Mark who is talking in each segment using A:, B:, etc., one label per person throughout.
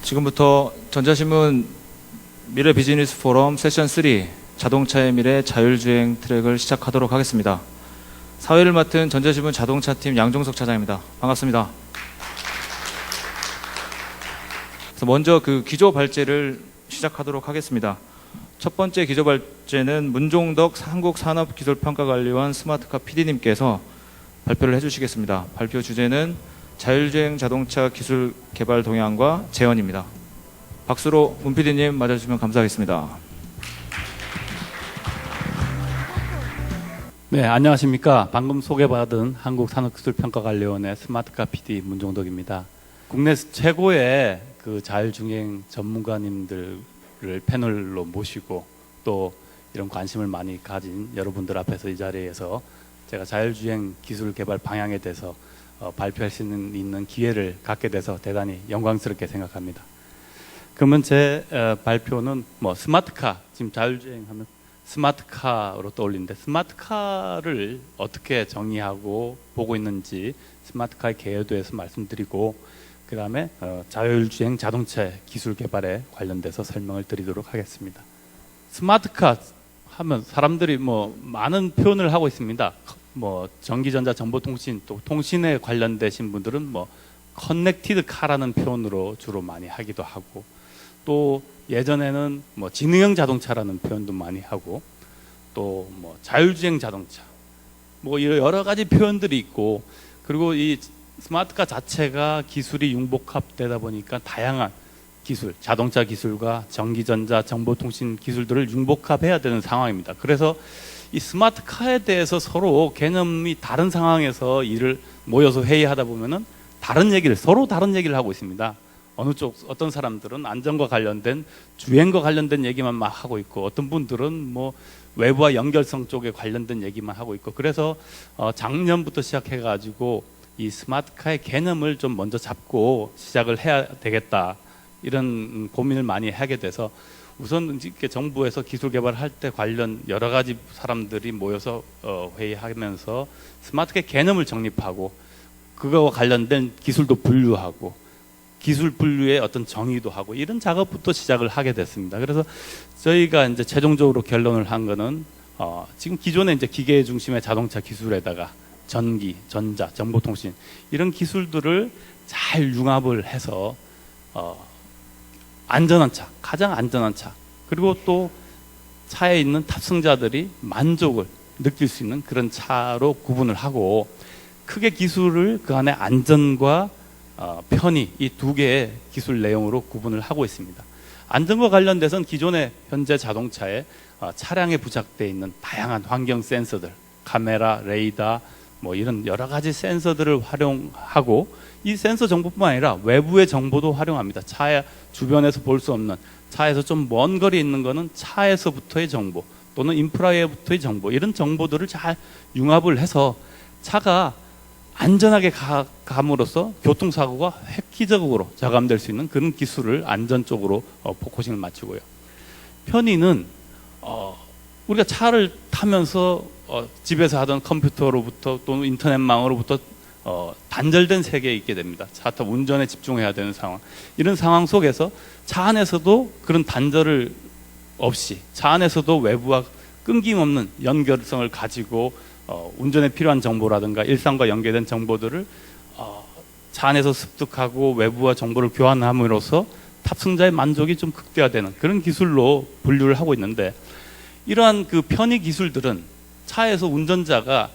A: 지금부터 전자신문 미래 비즈니스 포럼 세션 3 자동차의 미래 자율주행 트랙을 시작하도록 하겠습니다. 사회를 맡은 전자신문 자동차팀 양종석 차장입니다. 반갑습니다. 그래서 먼저 그 기조 발제를 시작하도록 하겠습니다. 첫 번째 기조 발제는 문종덕 한국산업기술평가관리원 스마트카 PD님께서 발표를 해주시겠습니다. 발표 주제는 자율주행 자동차 기술 개발 동향과 재현입니다. 박수로 문 PD님 맞아주시면 감사하겠습니다.
B: 네, 안녕하십니까. 방금 소개받은 한국산업기술평가관리원의 스마트카 PD 문종덕입니다. 국내 최고의 그 자율주행 전문가님들을 패널로 모시고 또 이런 관심을 많이 가진 여러분들 앞에서 이 자리에서 제가 자율주행 기술 개발 방향에 대해서 발표할 수 있는 기회를 갖게 돼서 대단히 영광스럽게 생각합니다. 그러면 제 발표는 스마트카, 지금 자율주행하면 스마트카로 떠올리는데 스마트카를 어떻게 정의하고 보고 있는지 스마트카의 개요도에서 말씀드리고 그 다음에 자율주행 자동차 기술 개발에 관련돼서 설명을 드리도록 하겠습니다. 스마트카 하면 사람들이 많은 표현을 하고 있습니다. 전기전자 정보통신 또 통신에 관련되신 분들은 커넥티드 카라는 표현으로 주로 많이 하기도 하고 또 예전에는 지능형 자동차라는 표현도 많이 하고 또 자율주행 자동차 여러 가지 표현들이 있고 그리고 이 스마트카 자체가 기술이 융복합되다 보니까 다양한 기술, 자동차 기술과 전기전자 정보통신 기술들을 융복합해야 되는 상황입니다. 그래서 이 스마트카에 대해서 서로 개념이 다른 상황에서 모여서 회의하다 보면은 서로 다른 얘기를 하고 있습니다. 어떤 사람들은 안전과 관련된 주행과 관련된 얘기만 막 하고 있고 어떤 분들은 외부와 연결성 쪽에 관련된 얘기만 하고 있고 그래서 작년부터 시작해가지고 이 스마트카의 개념을 좀 먼저 잡고 시작을 해야 되겠다 이런 고민을 많이 하게 돼서 우선 이렇게 정부에서 기술 개발할 때 관련 여러 가지 사람들이 모여서 회의하면서 스마트카 개념을 정립하고 그거와 관련된 기술도 분류하고 기술 분류의 어떤 정의도 하고 이런 작업부터 시작을 하게 됐습니다. 그래서 저희가 이제 최종적으로 결론을 한 거는 지금 기존에 이제 기계 중심의 자동차 기술에다가 전기, 전자, 정보통신 이런 기술들을 잘 융합을 해서 안전한 차, 가장 안전한 차 그리고 또 차에 있는 탑승자들이 만족을 느낄 수 있는 그런 차로 구분을 하고 크게 기술을 그 안에 안전과 편의 이 두 개의 기술 내용으로 구분을 하고 있습니다. 안전과 관련돼서는 기존의 현재 자동차에 차량에 부착되어 있는 다양한 환경 센서들, 카메라, 레이더 이런 여러 가지 센서들을 활용하고 이 센서 정보뿐만 아니라 외부의 정보도 활용합니다. 차 주변에서 볼 수 없는 차에서 좀 먼 거리에 있는 거는 차에서부터의 정보 또는 인프라에부터의 정보 이런 정보들을 잘 융합을 해서 차가 안전하게 감으로써 교통사고가 획기적으로 저감될 수 있는 그런 기술을 안전 쪽으로 포커싱을 맞추고요. 편의는 우리가 차를 타면서 집에서 하던 컴퓨터로부터 또는 인터넷망으로부터 단절된 세계에 있게 됩니다. 차 타 운전에 집중해야 되는 상황 이런 상황 속에서 차 안에서도 그런 단절을 없이 차 안에서도 외부와 끊김없는 연결성을 가지고 운전에 필요한 정보라든가 일상과 연계된 정보들을 차 안에서 습득하고 외부와 정보를 교환함으로써 탑승자의 만족이 좀 극대화되는 그런 기술로 분류를 하고 있는데 이러한 그 편의 기술들은 차에서 운전자가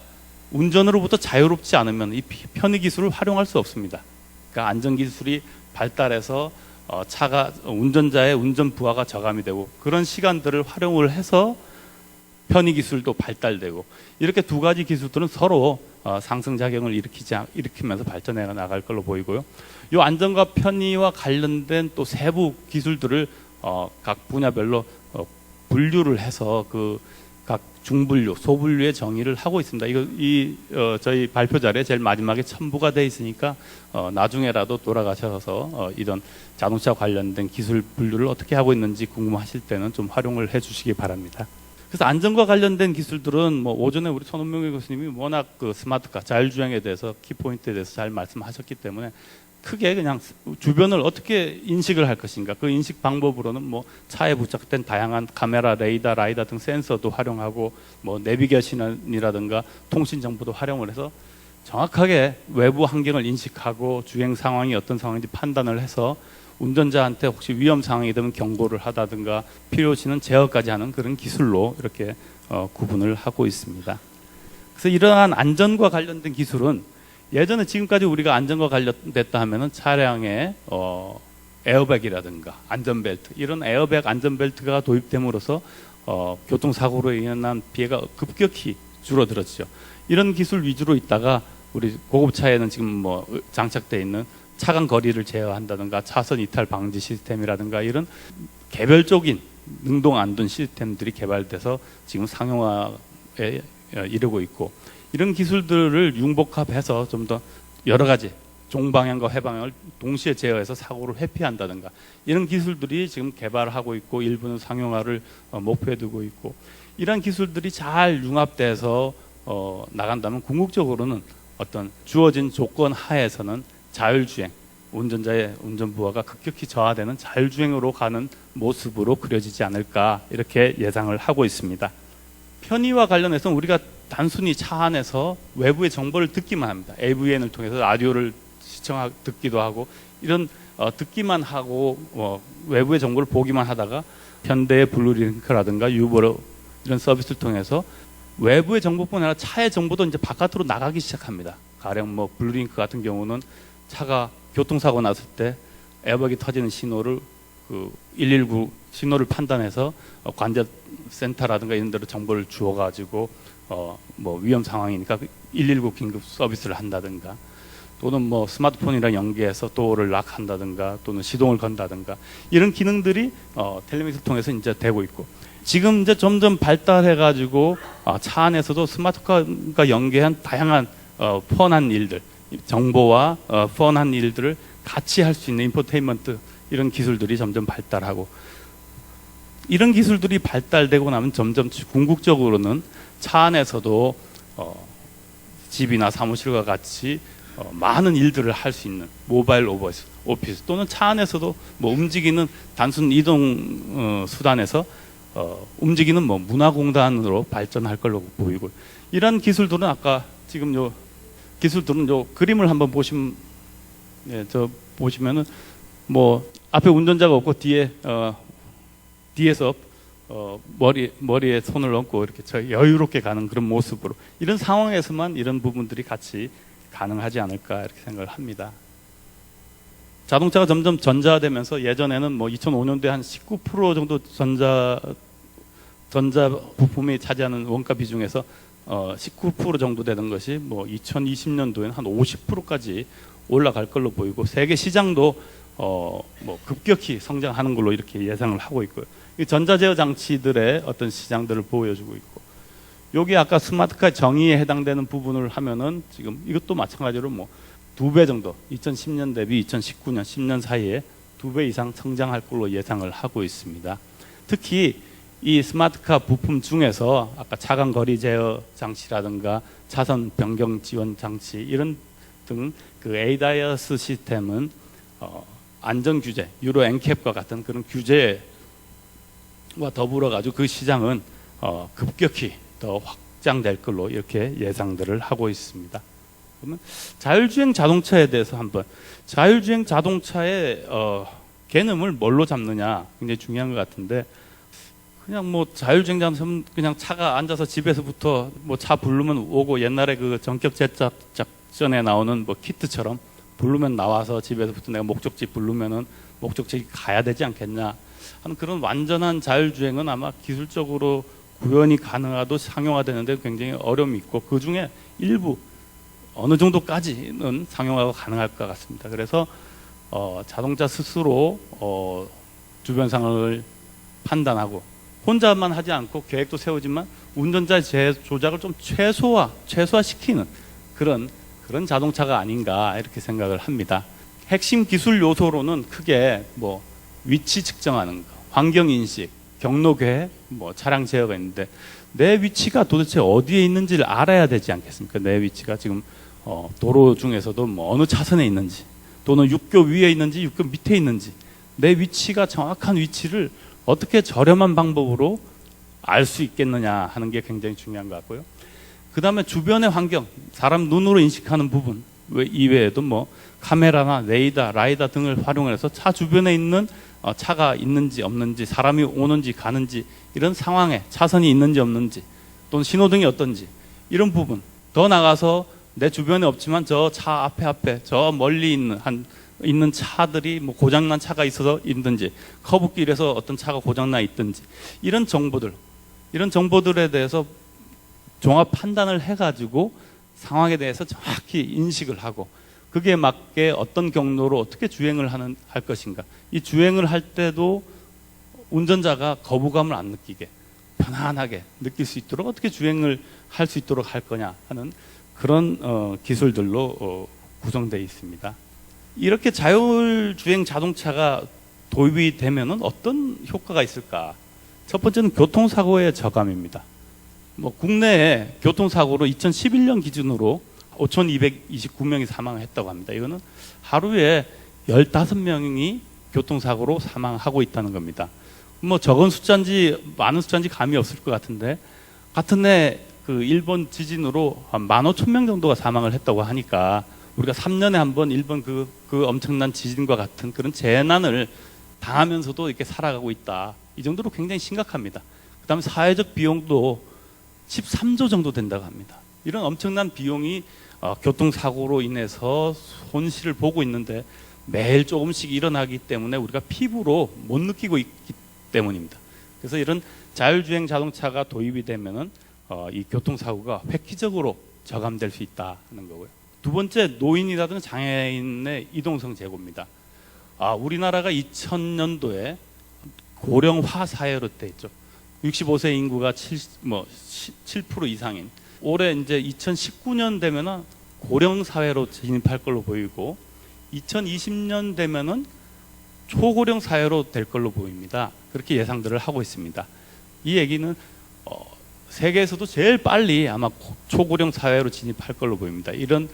B: 운전으로부터 자유롭지 않으면 이 편의 기술을 활용할 수 없습니다. 그러니까 안전기술이 발달해서 차가 운전자의 운전 부하가 저감이 되고 그런 시간들을 활용을 해서 편의 기술도 발달되고 이렇게 두 가지 기술들은 서로 상승작용을 일으키면서 발전해 나갈 걸로 보이고요. 이 안전과 편의와 관련된 또 세부 기술들을 각 분야별로 분류를 해서 각 중분류, 소분류의 정의를 하고 있습니다. 저희 발표 자리에 제일 마지막에 첨부가 돼 있으니까 나중에라도 돌아가셔서 이런 자동차 관련된 기술 분류를 어떻게 하고 있는지 궁금하실 때는 좀 활용을 해주시기 바랍니다. 그래서 안전과 관련된 기술들은 오전에 우리 손은명 교수님이 워낙 그 스마트카 자율주행에 대해서 키포인트에 대해서 잘 말씀하셨기 때문에 크게 그냥 주변을 어떻게 인식을 할 것인가. 그 인식 방법으로는 뭐 차에 부착된 다양한 카메라, 레이더, 라이더 등 센서도 활용하고 뭐 내비게이션이라든가 통신 정보도 활용을 해서 정확하게 외부 환경을 인식하고 주행 상황이 어떤 상황인지 판단을 해서 운전자한테 혹시 위험 상황이 되면 경고를 하다든가 필요시는 제어까지 하는 그런 기술로 이렇게 구분을 하고 있습니다. 그래서 이러한 안전과 관련된 기술은 예전에 지금까지 우리가 안전과 관련됐다 하면은 차량의 에어백이라든가 안전벨트, 이런 에어백 안전벨트가 도입됨으로써 교통사고로 인한 피해가 급격히 줄어들었죠. 이런 기술 위주로 있다가 우리 고급차에는 지금 뭐 장착되어 있는 차간 거리를 제어한다든가 차선 이탈 방지 시스템이라든가 이런 개별적인 능동 안전 시스템들이 개발돼서 지금 상용화에 이르고 있고, 이런 기술들을 융복합해서 좀 더 여러 가지 종방향과 해방향을 동시에 제어해서 사고를 회피한다든가 이런 기술들이 지금 개발하고 있고 일부는 상용화를 목표에 두고 있고, 이런 기술들이 잘 융합돼서 나간다면 궁극적으로는 어떤 주어진 조건 하에서는 자율주행, 운전자의 운전부하가 급격히 저하되는 자율주행으로 가는 모습으로 그려지지 않을까 이렇게 예상을 하고 있습니다. 편의와 관련해서는 우리가 단순히 차 안에서 외부의 정보를 듣기만 합니다. AVN을 통해서 라디오를 듣기도 하고 이런 듣기만 하고 외부의 정보를 보기만 하다가 현대의 블루링크라든가 유보로 이런 서비스를 통해서 외부의 정보뿐 아니라 차의 정보도 이제 바깥으로 나가기 시작합니다. 가령 뭐 블루링크 같은 경우는 차가 교통사고 났을 때 에어백이 터지는 신호를 119 신호를 판단해서 관제센터라든가 이런 데로 정보를 주어가지고 뭐 위험 상황이니까 119 긴급 서비스를 한다든가, 또는 뭐 스마트폰이랑 연계해서 도어를 락한다든가 또는 시동을 건다든가 이런 기능들이 텔레미터를 통해서 이제 되고 있고, 지금 이제 점점 발달해가지고 차 안에서도 스마트폰과 연계한 다양한 펀한 일들, 정보와 펀한 일들을 같이 할 수 있는 인포테인먼트, 이런 기술들이 점점 발달하고, 이런 기술들이 발달되고 나면 점점 궁극적으로는 차 안에서도 집이나 사무실과 같이 많은 일들을 할 수 있는 모바일 오피스 또는 차 안에서도 뭐 움직이는 단순 이동 수단에서 움직이는 뭐 문화공단으로 발전할 걸로 보이고, 이런 기술들은 아까 지금 요 기술들은 요 그림을 한번 보시면은 뭐 앞에 운전자가 없고 뒤에서 머리에 손을 얹고 이렇게 여유롭게 가는 그런 모습으로, 이런 상황에서만 이런 부분들이 같이 가능하지 않을까 이렇게 생각을 합니다. 자동차가 점점 전자화되면서 예전에는 뭐 2005년도에 한 19% 정도 전자 부품이 차지하는 원가 비중에서 19% 정도 되는 것이 뭐 2020년도에는 한 50%까지 올라갈 걸로 보이고, 세계 시장도 뭐 급격히 성장하는 걸로 이렇게 예상을 하고 있고요. 이 전자제어 장치들의 어떤 시장들을 보여주고 있고, 여기 아까 스마트카 정의에 해당되는 부분을 하면은 지금 이것도 마찬가지로 뭐 2배 정도 2010년 대비 2019년 10년 사이에 2배 이상 성장할 걸로 예상을 하고 있습니다. 특히 이 스마트카 부품 중에서 아까 차간 거리 제어 장치라든가 차선 변경 지원 장치 이런 등 그 ADAS 시스템은 안전 규제, 유로 엔캡과 같은 그런 규제와 더불어 가지고 그 시장은 급격히 더 확장될 걸로 이렇게 예상들을 하고 있습니다. 그러면 자율주행 자동차에 대해서 한번, 자율주행 자동차의 개념을 뭘로 잡느냐 굉장히 중요한 것 같은데, 그냥 뭐 자율주행 자동차는 그냥 차가 앉아서 집에서부터 뭐 차 부르면 오고, 옛날에 그 전격 제작 작전에 나오는 뭐 키트처럼 부르면 나와서 집에서부터 내가 목적지 부르면은 목적지 가야 되지 않겠냐 하는 그런 완전한 자율주행은 아마 기술적으로 구현이 가능하도 상용화되는데 굉장히 어려움이 있고, 그 중에 일부 어느 정도까지는 상용화가 가능할 것 같습니다. 그래서 자동차 스스로 주변 상황을 판단하고 혼자만 하지 않고 계획도 세우지만 운전자의 조작을 좀 최소화시키는 그런 자동차가 아닌가 이렇게 생각을 합니다. 핵심 기술 요소로는 크게 뭐 위치 측정하는 거, 환경 인식, 경로 계획, 뭐 차량 제어가 있는데, 내 위치가 도대체 어디에 있는지를 알아야 되지 않겠습니까? 내 위치가 지금 도로 중에서도 뭐 어느 차선에 있는지, 또는 육교 위에 있는지 육교 밑에 있는지 내 위치가 정확한 위치를 어떻게 저렴한 방법으로 알 수 있겠느냐 하는 게 굉장히 중요한 것 같고요. 그 다음에 주변의 환경, 사람 눈으로 인식하는 부분 이외에도 뭐 카메라나 레이더, 라이더 등을 활용해서 차 주변에 있는 차가 있는지 없는지, 사람이 오는지 가는지, 이런 상황에 차선이 있는지 없는지, 또는 신호등이 어떤지, 이런 부분. 더 나가서 내 주변에 없지만 저 차 앞에 저 멀리 있는 차들이 뭐 고장난 차가 있어서 있든지, 커브길에서 어떤 차가 고장나 있든지, 이런 정보들에 대해서 종합 판단을 해가지고 상황에 대해서 정확히 인식을 하고, 그게 맞게 어떤 경로로 어떻게 주행을 할 것인가. 이 주행을 할 때도 운전자가 거부감을 안 느끼게 편안하게 느낄 수 있도록 어떻게 주행을 할 수 있도록 할 거냐 하는 그런 기술들로 구성되어 있습니다. 이렇게 자율주행 자동차가 도입이 되면은 어떤 효과가 있을까? 첫 번째는 교통사고의 저감입니다. 뭐 국내에 교통사고로 2011년 기준으로 5,229명이 사망을 했다고 합니다. 이거는 하루에 15명이 교통사고로 사망하고 있다는 겁니다. 뭐 적은 숫자인지 많은 숫자인지 감이 없을 것 같은데, 같은 해 그 일본 지진으로 한 15,000명 정도가 사망을 했다고 하니까 우리가 3년에 한 번 일본 그 엄청난 지진과 같은 그런 재난을 당하면서도 이렇게 살아가고 있다. 이 정도로 굉장히 심각합니다. 그 다음에 사회적 비용도 13조 정도 된다고 합니다. 이런 엄청난 비용이 교통사고로 인해서 손실을 보고 있는데 매일 조금씩 일어나기 때문에 우리가 피부로 못 느끼고 있기 때문입니다. 그래서 이런 자율주행 자동차가 도입이 되면은 이 교통사고가 획기적으로 저감될 수 있다는 거고요. 두 번째, 노인이라든가 장애인의 이동성 제고입니다. 우리나라가 2000년도에 고령화 사회로 돼 있죠. 65세 인구가 7% 이상인. 올해 이제 2019년 되면은 고령 사회로 진입할 걸로 보이고, 2020년 되면은 초고령 사회로 될 걸로 보입니다. 그렇게 예상들을 하고 있습니다. 이 얘기는 세계에서도 제일 빨리 아마 초고령 사회로 진입할 걸로 보입니다. 이런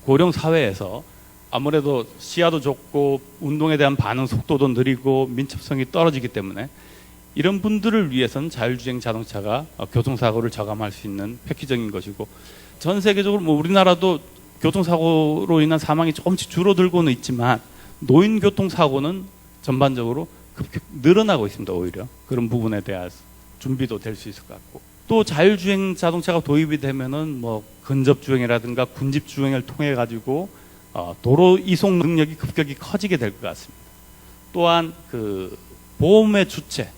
B: 고령 사회에서 아무래도 시야도 좁고 운동에 대한 반응 속도도 느리고 민첩성이 떨어지기 때문에 이런 분들을 위해서는 자율주행 자동차가 교통사고를 저감할 수 있는 획기적인 것이고, 전 세계적으로 뭐 우리나라도 교통사고로 인한 사망이 조금씩 줄어들고는 있지만 노인 교통사고는 전반적으로 급격히 늘어나고 있습니다. 오히려 그런 부분에 대한 준비도 될 수 있을 것 같고, 또 자율주행 자동차가 도입이 되면은 뭐 근접주행이라든가 군집주행을 통해 가지고 도로 이송 능력이 급격히 커지게 될 것 같습니다. 또한 그 보험의 주체,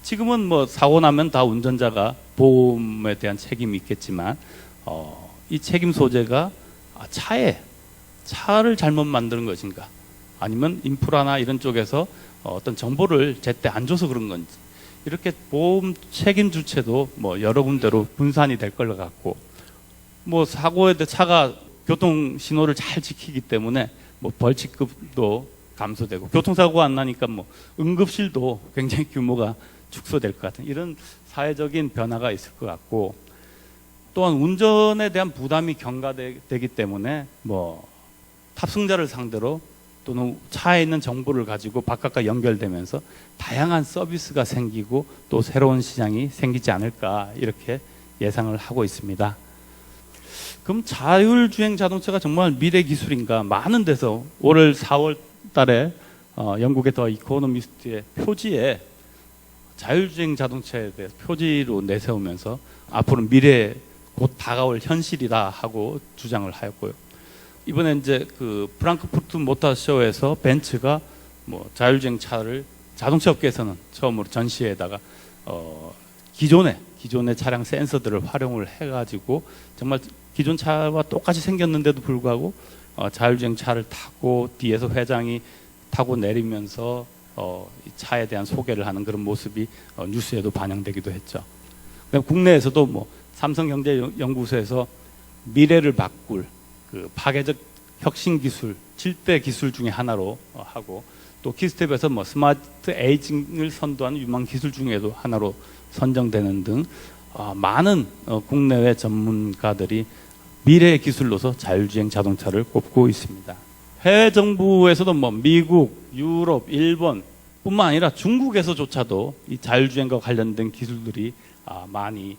B: 지금은 뭐 사고 나면 다 운전자가 보험에 대한 책임이 있겠지만 이 책임 소재가 차를 잘못 만드는 것인가, 아니면 인프라나 이런 쪽에서 어떤 정보를 제때 안 줘서 그런 건지, 이렇게 보험 책임 주체도 뭐 여러 군데로 분산이 될 것 같고, 뭐 사고에 대해 차가 교통 신호를 잘 지키기 때문에 뭐 벌칙금도 감소되고, 교통사고가 안 나니까 뭐 응급실도 굉장히 규모가 축소될 것 같은 이런 사회적인 변화가 있을 것 같고, 또한 운전에 대한 부담이 경과되기 때문에 뭐 탑승자를 상대로 또는 차에 있는 정보를 가지고 바깥과 연결되면서 다양한 서비스가 생기고 또 새로운 시장이 생기지 않을까, 이렇게 예상을 하고 있습니다. 그럼 자율주행 자동차가 정말 미래 기술인가? 많은 데서 올 4월 달에 영국의 더 이코노미스트의 표지에 자율주행 자동차에 대해서 표지로 내세우면서 앞으로 미래 곧 다가올 현실이다 하고 주장을 하였고요. 이번에 이제 그 프랑크푸르트 모터쇼에서 벤츠가 뭐 자율주행 차를 자동차 업계에서는 처음으로 전시에다가 기존의 차량 센서들을 활용을 해가지고 정말 기존 차와 똑같이 생겼는데도 불구하고 자율주행 차를 타고 뒤에서 회장이 타고 내리면서 이 차에 대한 소개를 하는 그런 모습이 뉴스에도 반영되기도 했죠. 국내에서도 뭐 삼성경제연구소에서 미래를 바꿀 그 파괴적 혁신 기술 7대 기술 중에 하나로 하고, 또 키스텝에서 뭐 스마트 에이징을 선도하는 유망 기술 중에도 하나로 선정되는 등 많은 국내외 전문가들이 미래의 기술로서 자율주행 자동차를 꼽고 있습니다. 해외 정부에서도 뭐 미국, 유럽, 일본 뿐만 아니라 중국에서조차도 이 자율주행과 관련된 기술들이 많이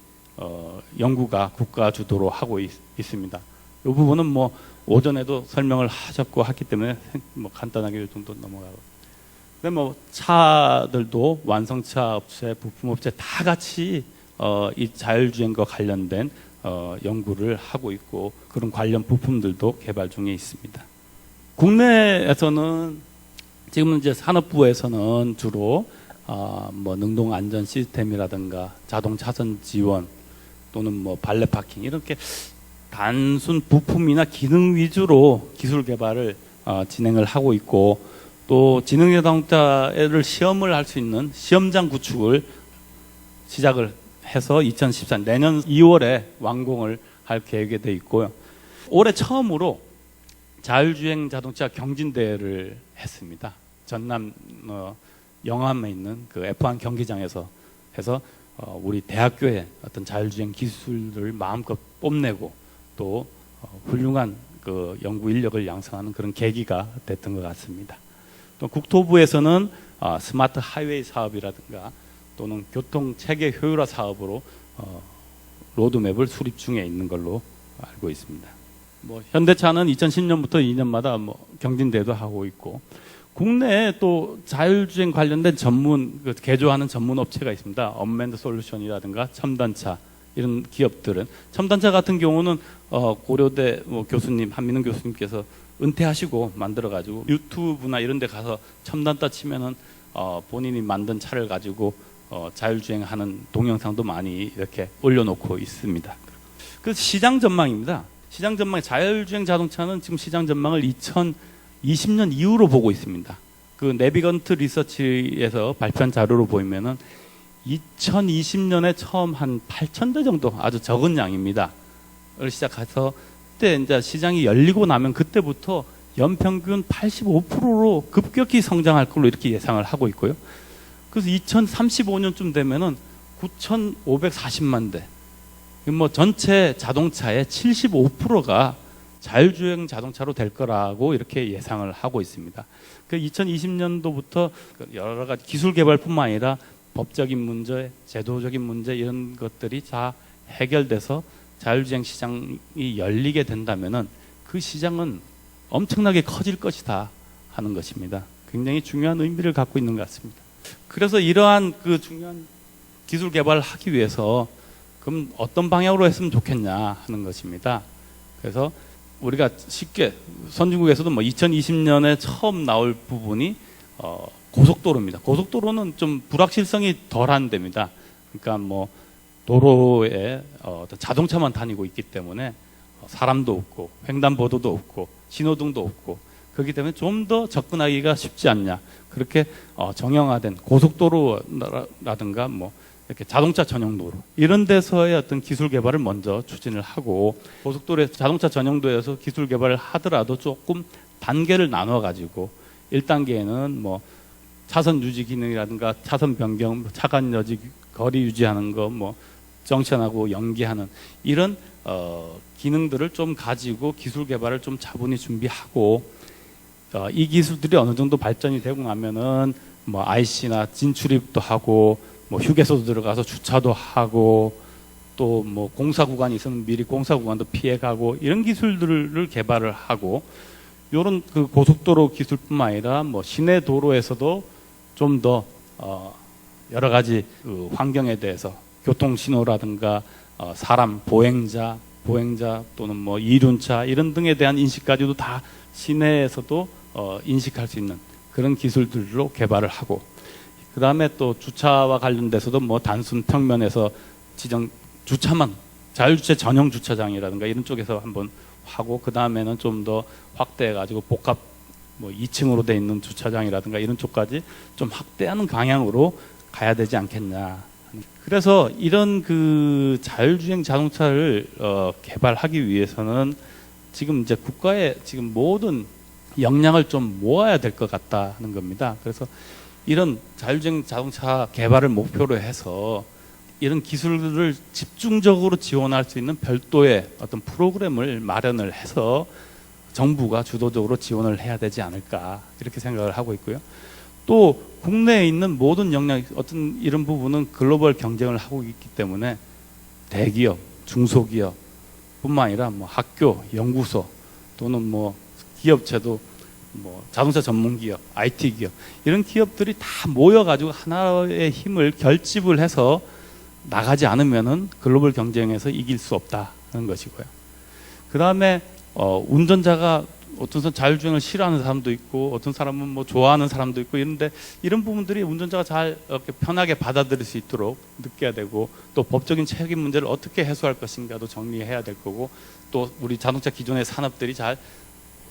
B: 연구가 국가 주도로 하고 있습니다. 이 부분은 뭐 오전에도 설명을 하셨고 하기 때문에 뭐 간단하게 이 정도 넘어가고. 근데 뭐 차들도 완성차 업체, 부품업체 다 같이 이 자율주행과 관련된 연구를 하고 있고 그런 관련 부품들도 개발 중에 있습니다. 국내에서는 지금 이제 산업부에서는 주로 뭐 능동 안전 시스템이라든가 자동 차선 지원 또는 뭐 발레 파킹 이렇게 단순 부품이나 기능 위주로 기술 개발을 진행을 하고 있고 또 지능자동차를 시험을 할 수 있는 시험장 구축을 시작을 해서 2014 내년 2월에 완공을 할 계획에 돼 있고요. 올해 처음으로 자율주행 자동차 경진대회를 했습니다. 전남 영암에 있는 그 F1 경기장에서 해서 우리 대학교의 어떤 자율주행 기술을 마음껏 뽐내고 또 훌륭한 그 연구 인력을 양성하는 그런 계기가 됐던 것 같습니다. 또 국토부에서는 스마트 하이웨이 사업이라든가 또는 교통 체계 효율화 사업으로 로드맵을 수립 중에 있는 걸로 알고 있습니다. 뭐 현대차는 2010년부터 2년마다 뭐 경진대회도 하고 있고 국내에 또 자율주행 관련된 전문 개조하는 전문 업체가 있습니다. 언맨드 솔루션이라든가 첨단차 이런 기업들은 첨단차 같은 경우는 고려대 뭐 교수님 한민훈 교수님께서 은퇴하시고 만들어가지고 유튜브나 이런 데 가서 첨단차 치면은 본인이 만든 차를 가지고 자율주행하는 동영상도 많이 이렇게 올려놓고 있습니다. 그 시장 전망입니다. 시장 전망 자율주행 자동차는 지금 시장 전망을 2020년 이후로 보고 있습니다. 그 네비건트 리서치에서 발표한 자료로 보이면은 2020년에 처음 한 8,000대 정도 아주 적은 양입니다. 을 시작해서 그때 이제 시장이 열리고 나면 그때부터 연평균 85%로 급격히 성장할 걸로 이렇게 예상을 하고 있고요. 그래서 2035년쯤 되면은 9,540만 대. 뭐 전체 자동차의 75%가 자율주행 자동차로 될 거라고 이렇게 예상을 하고 있습니다. 그 2020년도부터 여러 가지 기술 개발뿐만 아니라 법적인 문제, 제도적인 문제 이런 것들이 다 해결돼서 자율주행 시장이 열리게 된다면은 그 시장은 엄청나게 커질 것이다 하는 것입니다. 굉장히 중요한 의미를 갖고 있는 것 같습니다. 그래서 이러한 그 중요한 기술 개발을 하기 위해서 그럼 어떤 방향으로 했으면 좋겠냐 하는 것입니다. 그래서 우리가 쉽게 선진국에서도 뭐 2020년에 처음 나올 부분이 고속도로입니다. 고속도로는 좀 불확실성이 덜한 데입니다. 그러니까 뭐 도로에 어떤 자동차만 다니고 있기 때문에 사람도 없고 횡단보도도 없고 신호등도 없고 그렇기 때문에 좀 더 접근하기가 쉽지 않냐. 그렇게 정형화된 고속도로라든가 뭐 이렇게 자동차 전용 도로 이런 데서의 어떤 기술 개발을 먼저 추진을 하고 고속도로에 자동차 전용도에서 기술 개발을 하더라도 조금 단계를 나눠 가지고 1단계에는 뭐 차선 유지 기능이라든가 차선 변경, 차간 여지 거리 유지하는 거 뭐 정션하고 연기하는 이런 기능들을 좀 가지고 기술 개발을 좀 차분히 준비하고 이 기술들이 어느 정도 발전이 되고 나면은 뭐 IC나 진출입도 하고 뭐 휴게소도 들어가서 주차도 하고 또 뭐 공사 구간이 있으면 미리 공사 구간도 피해가고 이런 기술들을 개발을 하고 이런 그 고속도로 기술뿐만 아니라 뭐 시내 도로에서도 좀 더 여러 가지 그 환경에 대해서 교통 신호라든가 사람 보행자 또는 뭐 이륜차 이런 등에 대한 인식까지도 다 시내에서도 인식할 수 있는 그런 기술들로 개발을 하고 그 다음에 또 주차와 관련돼서도 뭐 단순 평면에서 지정 주차만 자율주차 전용 주차장이라든가 이런 쪽에서 한번 하고 그 다음에는 좀 더 확대해가지고 복합 뭐 2층으로 돼 있는 주차장이라든가 이런 쪽까지 좀 확대하는 방향으로 가야 되지 않겠냐. 그래서 이런 그 자율주행 자동차를 개발하기 위해서는 지금 이제 국가의 지금 모든 역량을 좀 모아야 될 것 같다 하는 겁니다. 그래서 이런 자율주행 자동차 개발을 목표로 해서 이런 기술을 집중적으로 지원할 수 있는 별도의 어떤 프로그램을 마련을 해서 정부가 주도적으로 지원을 해야 되지 않을까 이렇게 생각을 하고 있고요. 또 국내에 있는 모든 역량, 어떤 이런 부분은 글로벌 경쟁을 하고 있기 때문에 대기업, 중소기업 뿐만 아니라 뭐 학교, 연구소 또는 뭐 기업체도 뭐 자동차 전문 기업, IT 기업 이런 기업들이 다 모여가지고 하나의 힘을 결집을 해서 나가지 않으면은 글로벌 경쟁에서 이길 수 없다는 것이고요. 그 다음에 운전자가 어떤 사람 자율주행을 싫어하는 사람도 있고 어떤 사람은 뭐 좋아하는 사람도 있고 이런데 이런 부분들이 운전자가 잘 이렇게 편하게 받아들일 수 있도록 느껴야 되고 또 법적인 책임 문제를 어떻게 해소할 것인가도 정리해야 될 거고 또 우리 자동차 기존의 산업들이 잘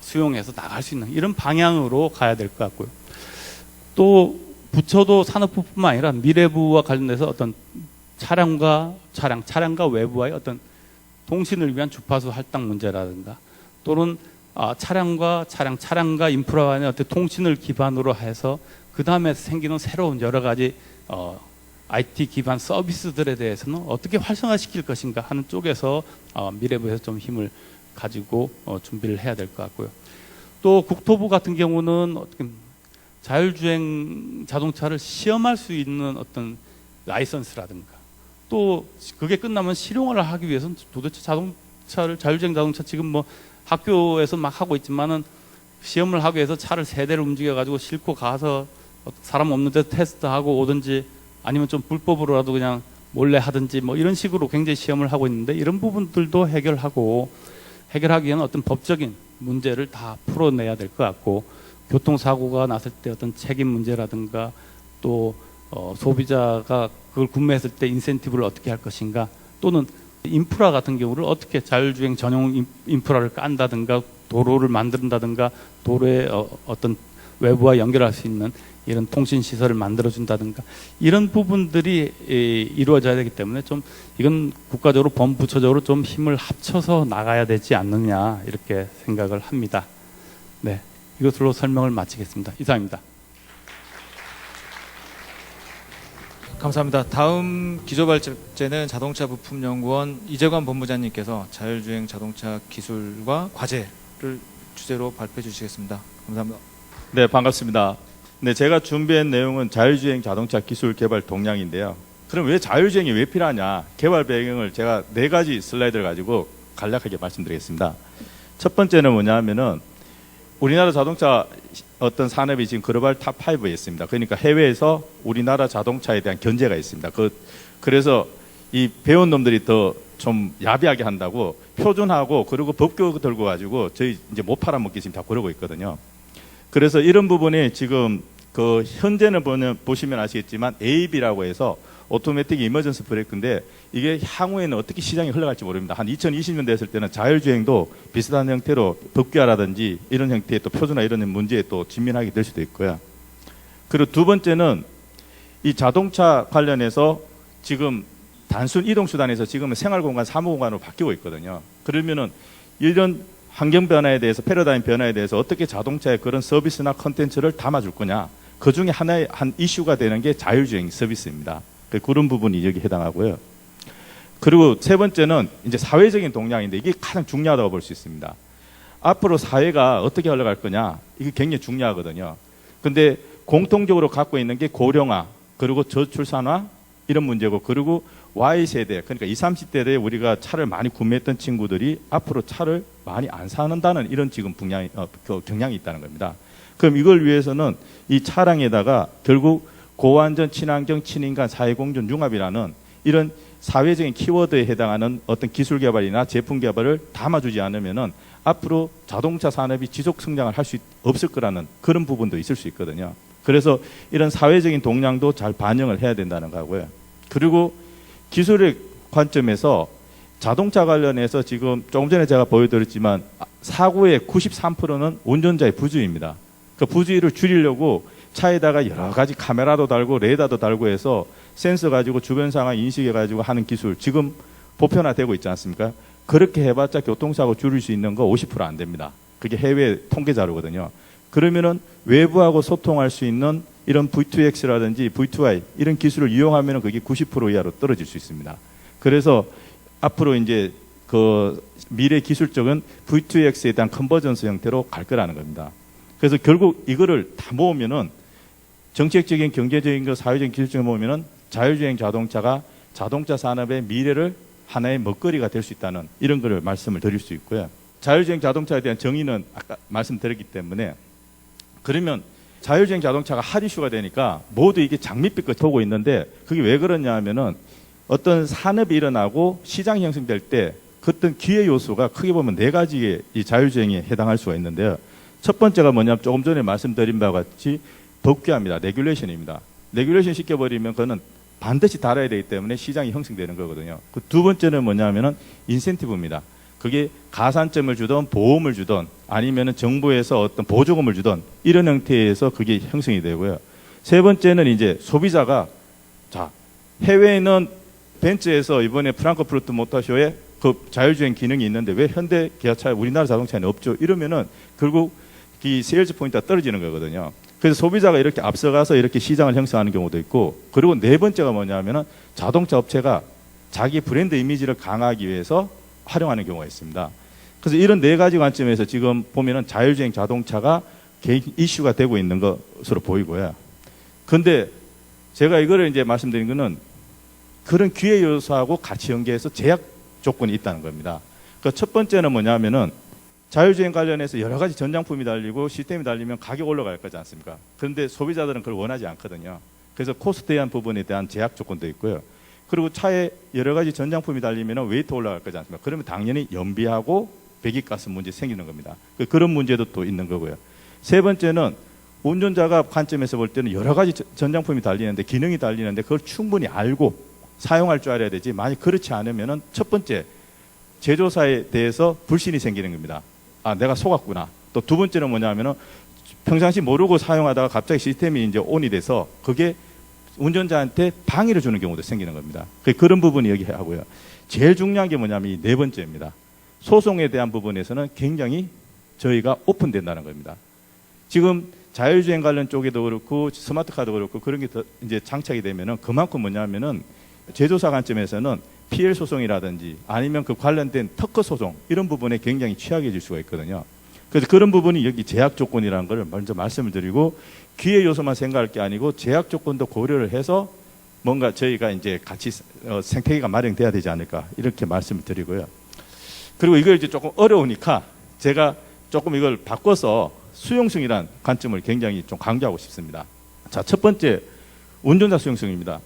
B: 수용해서 나갈 수 있는 이런 방향으로 가야 될 것 같고요. 또 부처도 산업부뿐만 아니라 미래부와 관련돼서 어떤 차량과 외부와의 어떤 통신을 위한 주파수 할당 문제라든가 또는 차량과 인프라 간의 어떤 통신을 기반으로 해서 그 다음에 생기는 새로운 여러 가지 IT 기반 서비스들에 대해서는 어떻게 활성화시킬 것인가 하는 쪽에서 미래부에서 좀 힘을 가지고 준비를 해야 될 것 같고요. 또 국토부 같은 경우는 어떻게 자율주행 자동차를 시험할 수 있는 어떤 라이선스라든가 또 그게 끝나면 실용화를 하기 위해서는 도대체 자율주행 자동차 지금 뭐 학교에서 막 하고 있지만은 시험을 하기 위해서 차를 세 대를 움직여 가지고 싣고 가서 사람 없는 데 테스트하고 오든지 아니면 좀 불법으로라도 그냥 몰래 하든지 뭐 이런 식으로 굉장히 시험을 하고 있는데 이런 부분들도 해결하기 위한 어떤 법적인 문제를 다 풀어내야 될 것 같고 교통사고가 났을 때 어떤 책임 문제라든가 또 소비자가 그걸 구매했을 때 인센티브를 어떻게 할 것인가 또는 인프라 같은 경우를 어떻게 자율주행 전용 인프라를 깐다든가 도로를 만든다든가 도로에 어떤 외부와 연결할 수 있는 이런 통신 시설을 만들어준다든가 이런 부분들이 이루어져야 되기 때문에 좀 이건 국가적으로 범부처적으로 좀 힘을 합쳐서 나가야 되지 않느냐 이렇게 생각을 합니다. 네, 이것으로 설명을 마치겠습니다. 이상입니다.
A: 감사합니다. 다음 기조발제는 자동차부품연구원 이재관 본부장님께서 자율주행 자동차 기술과 과제를 주제로 발표해 주시겠습니다. 감사합니다.
C: 네, 반갑습니다. 네, 제가 준비한 내용은 자율주행 자동차 기술 개발 동향인데요. 그럼 왜 자율주행이 왜 필요하냐? 개발 배경을 제가 4가지 슬라이드를 가지고 간략하게 말씀드리겠습니다. 첫 번째는 뭐냐 하면은 우리나라 자동차 어떤 산업이 지금 글로벌 탑 5에 있습니다. 그러니까 해외에서 우리나라 자동차에 대한 견제가 있습니다. 그래서 이 배운 놈들이 더 좀 야비하게 한다고 표준하고 그리고 법규 들고 가지고 저희 이제 못 팔아먹기 지금 다 그러고 있거든요. 그래서 이런 부분이 지금 그 현재는 보시면 아시겠지만 AB라고 해서 오토매틱 이머전스 브레이크인데 이게 향후에는 어떻게 시장이 흘러갈지 모릅니다. 한 2020년 됐을 때는 자율주행도 비슷한 형태로 법규화라든지 이런 형태의 또 표준화 이런 문제에 또 직면하게 될 수도 있고요. 그리고 두 번째는 이 자동차 관련해서 지금 단순 이동수단에서 지금은 생활공간, 사무공간으로 바뀌고 있거든요. 그러면은 이런 환경 변화에 대해서 패러다임 변화에 대해서 어떻게 자동차의 그런 서비스나 컨텐츠를 담아줄 거냐. 그 중에 하나의 한 이슈가 되는 게 자율주행 서비스입니다. 그런 부분이 여기 해당하고요. 그리고 세 번째는 이제 사회적인 동향인데 이게 가장 중요하다고 볼 수 있습니다. 앞으로 사회가 어떻게 흘러갈 거냐. 이게 굉장히 중요하거든요. 근데 공통적으로 갖고 있는 게 고령화, 그리고 저출산화 이런 문제고 그리고 Y세대, 그러니까 20, 30대에 우리가 차를 많이 구매했던 친구들이 앞으로 차를 많이 안 사는다는 이런 지금 경향이 있다는 겁니다. 그럼 이걸 위해서는 이 차량에다가 결국 고안전, 친환경, 친인간, 사회공존, 융합이라는 이런 사회적인 키워드에 해당하는 어떤 기술 개발이나 제품 개발을 담아주지 않으면은 앞으로 자동차 산업이 지속 성장을 할 수 없을 거라는 그런 부분도 있을 수 있거든요. 그래서 이런 사회적인 동향도 잘 반영을 해야 된다는 거고요. 그리고 기술의 관점에서 자동차 관련해서 지금 조금 전에 제가 보여드렸지만 사고의 93%는 운전자의 부주의입니다. 그 부주의를 줄이려고 차에다가 여러 가지 카메라도 달고 레이더도 달고 해서 센서 가지고 주변 상황 인식해 가지고 하는 기술 지금 보편화되고 있지 않습니까? 그렇게 해봤자 교통사고 줄일 수 있는 거 50% 안 됩니다. 그게 해외 통계 자료거든요. 그러면은 외부하고 소통할 수 있는 이런 V2X라든지 V2I 이런 기술을 이용하면은 그게 90% 이하로 떨어질 수 있습니다. 그래서 앞으로 이제 그 미래 기술적인 V2X에 대한 컨버전스 형태로 갈 거라는 겁니다. 그래서 결국 이거를 다 모으면은 정책적인, 경제적인 거, 사회적인, 기술적인 거 모으면은 자율주행 자동차가 자동차 산업의 미래를 하나의 먹거리가 될 수 있다는 이런 거를 말씀을 드릴 수 있고요. 자율주행 자동차에 대한 정의는 아까 말씀드렸기 때문에, 그러면 자율주행 자동차가 핫 이슈가 되니까 모두 이게 장밋빛 보고 있는데, 그게 왜 그러냐 하면은 어떤 산업이 일어나고 시장이 형성될 때 그 어떤 기회 요소가 크게 보면 네 가지의 이 자율주행에 해당할 수가 있는데요. 첫 번째가 뭐냐면 조금 전에 말씀드린 바와 같이 법규화입니다. 레귤레이션입니다. 레귤레이션 시켜버리면 그거는 반드시 달아야 되기 때문에 시장이 형성되는 거거든요. 그 두 번째는 뭐냐면은 인센티브입니다. 그게 가산점을 주던 보험을 주던 아니면은 정부에서 어떤 보조금을 주던 이런 형태에서 그게 형성이 되고요. 세 번째는 이제 소비자가, 자, 해외에는 벤츠에서 이번에 프랑크푸르트 모터쇼에 그 자율주행 기능이 있는데 왜 현대 기아차 우리나라 자동차에는 없죠? 이러면은 결국 이 세일즈 포인트가 떨어지는 거거든요. 그래서 소비자가 이렇게 앞서가서 이렇게 시장을 형성하는 경우도 있고, 그리고 네 번째가 뭐냐면은 자동차 업체가 자기 브랜드 이미지를 강화하기 위해서 활용하는 경우가 있습니다. 그래서 이런 네 가지 관점에서 지금 보면은 자율주행 자동차가 이슈가 되고 있는 것으로 보이고요. 근데 제가 이거를 이제 말씀드린 거는 그런 기회 요소하고 같이 연계해서 제약 조건이 있다는 겁니다. 그 첫 번째는 뭐냐면은 자율주행 관련해서 여러 가지 전장품이 달리고 시스템이 달리면 가격 올라갈 거지 않습니까? 그런데 소비자들은 그걸 원하지 않거든요. 그래서 코스트에 대한 부분에 대한 제약 조건도 있고요. 그리고 차에 여러 가지 전장품이 달리면 웨이트 올라갈 거지 않습니까? 그러면 당연히 연비하고 배기가스 문제 생기는 겁니다. 그런 문제도 또 있는 거고요. 세 번째는 운전자가 관점에서 볼 때는 여러 가지 전장품이 달리는데, 기능이 달리는데 그걸 충분히 알고 사용할 줄 알아야 되지, 만약 그렇지 않으면은 첫 번째 제조사에 대해서 불신이 생기는 겁니다. 아, 내가 속았구나. 또 두 번째는 뭐냐면은 평상시 모르고 사용하다가 갑자기 시스템이 이제 온이 돼서 그게 운전자한테 방해를 주는 경우도 생기는 겁니다. 그런 부분이 여기 하고요. 제일 중요한 게 뭐냐면 이 네 번째입니다. 소송에 대한 부분에서는 굉장히 저희가 오픈된다는 겁니다. 지금 자율주행 관련 쪽에도 그렇고 스마트카도 그렇고 그런 게 더 이제 장착이 되면은 그만큼 뭐냐면은 제조사 관점에서는 PL 소송이라든지 아니면 그 관련된 특허 소송 이런 부분에 굉장히 취약해질 수가 있거든요. 그래서 그런 부분이 여기 제약 조건이라는 걸 먼저 말씀을 드리고, 기회 요소만 생각할 게 아니고 제약 조건도 고려를 해서 뭔가 저희가 이제 같이 생태계가 마련돼야 되지 않을까 이렇게 말씀을 드리고요. 그리고 이걸 이제 조금 어려우니까 제가 조금 이걸 바꿔서 수용성이란 관점을 굉장히 좀 강조하고 싶습니다. 자, 첫 번째 운전자 수용성입니다.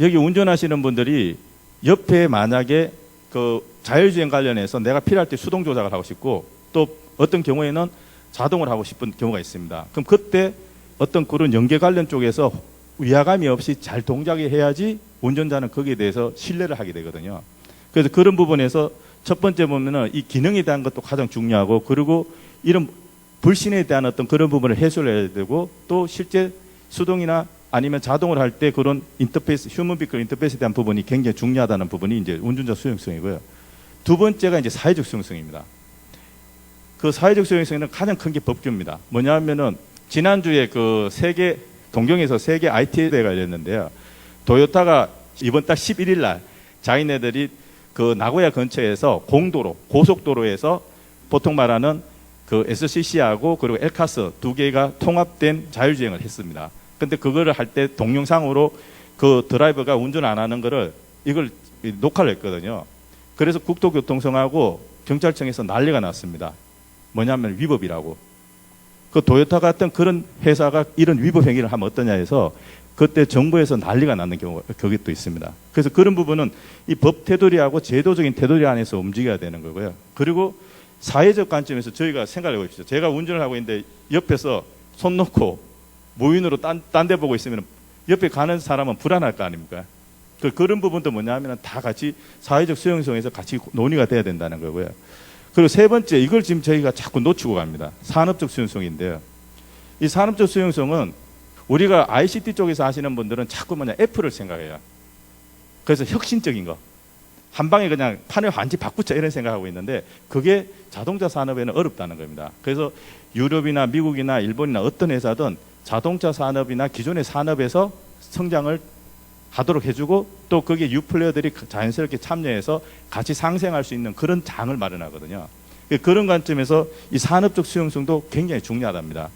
C: 여기 운전하시는 분들이 옆에 만약에 그 자율주행 관련해서 내가 필요할 때 수동 조작을 하고 싶고 또 어떤 경우에는 자동을 하고 싶은 경우가 있습니다. 그럼 그때 어떤 그런 연계 관련 쪽에서 위화감이 없이 잘 동작을 해야지 운전자는 거기에 대해서 신뢰를 하게 되거든요. 그래서 그런 부분에서 첫 번째 보면은 이 기능에 대한 것도 가장 중요하고, 그리고 이런 불신에 대한 어떤 그런 부분을 해소를 해야 되고, 또 실제 수동이나 아니면 자동을 할 때 그런 인터페이스, 휴먼 비클 인터페이스에 대한 부분이 굉장히 중요하다는 부분이 이제 운전자 수용성이고요. 두 번째가 이제 사회적 수용성입니다. 그 사회적 수용성에는 가장 큰 게 법규입니다. 뭐냐면은 지난주에 그 동경에서 세계 IT 대회가 열렸는데요. 도요타가 이번 달 11일 날 자기네들이 그 나고야 근처에서 공도로, 고속도로에서 보통 말하는 그 SCC하고 그리고 엘카스 두 개가 통합된 자율주행을 했습니다. 근데 그거를 할 때 동영상으로 그 드라이버가 운전 안 하는 거를 이걸 녹화를 했거든요. 그래서 국토교통청하고 경찰청에서 난리가 났습니다. 뭐냐면 위법이라고. 그 도요타 같은 그런 회사가 이런 위법 행위를 하면 어떠냐 해서 그때 정부에서 난리가 나는 경우가 거기 또 있습니다. 그래서 그런 부분은 이 법 테두리하고 제도적인 테두리 안에서 움직여야 되는 거고요. 그리고 사회적 관점에서 저희가 생각해 보십시오. 제가 운전을 하고 있는데 옆에서 손 놓고 무인으로 딴 데 보고 있으면 옆에 가는 사람은 불안할 거 아닙니까? 그런 부분도 뭐냐면 다 같이 사회적 수용성에서 같이 논의가 돼야 된다는 거고요. 그리고 세 번째, 이걸 지금 저희가 자꾸 놓치고 갑니다. 산업적 수용성인데요. 이 산업적 수용성은 우리가 ICT 쪽에서 하시는 분들은 자꾸 애플을 생각해요. 그래서 혁신적인 거. 한 방에 그냥 판을 완전히 바꾸자 이런 생각하고 있는데 그게 자동차 산업에는 어렵다는 겁니다. 그래서 유럽이나 미국이나 일본이나 어떤 회사든 자동차 산업이나 기존의 산업에서 성장을 하도록 해주고 또 거기에 유플레이어들이 자연스럽게 참여해서 같이 상생할 수 있는 그런 장을 마련하거든요. 그런 관점에서 이 산업적 수용성도 굉장히 중요하답니다.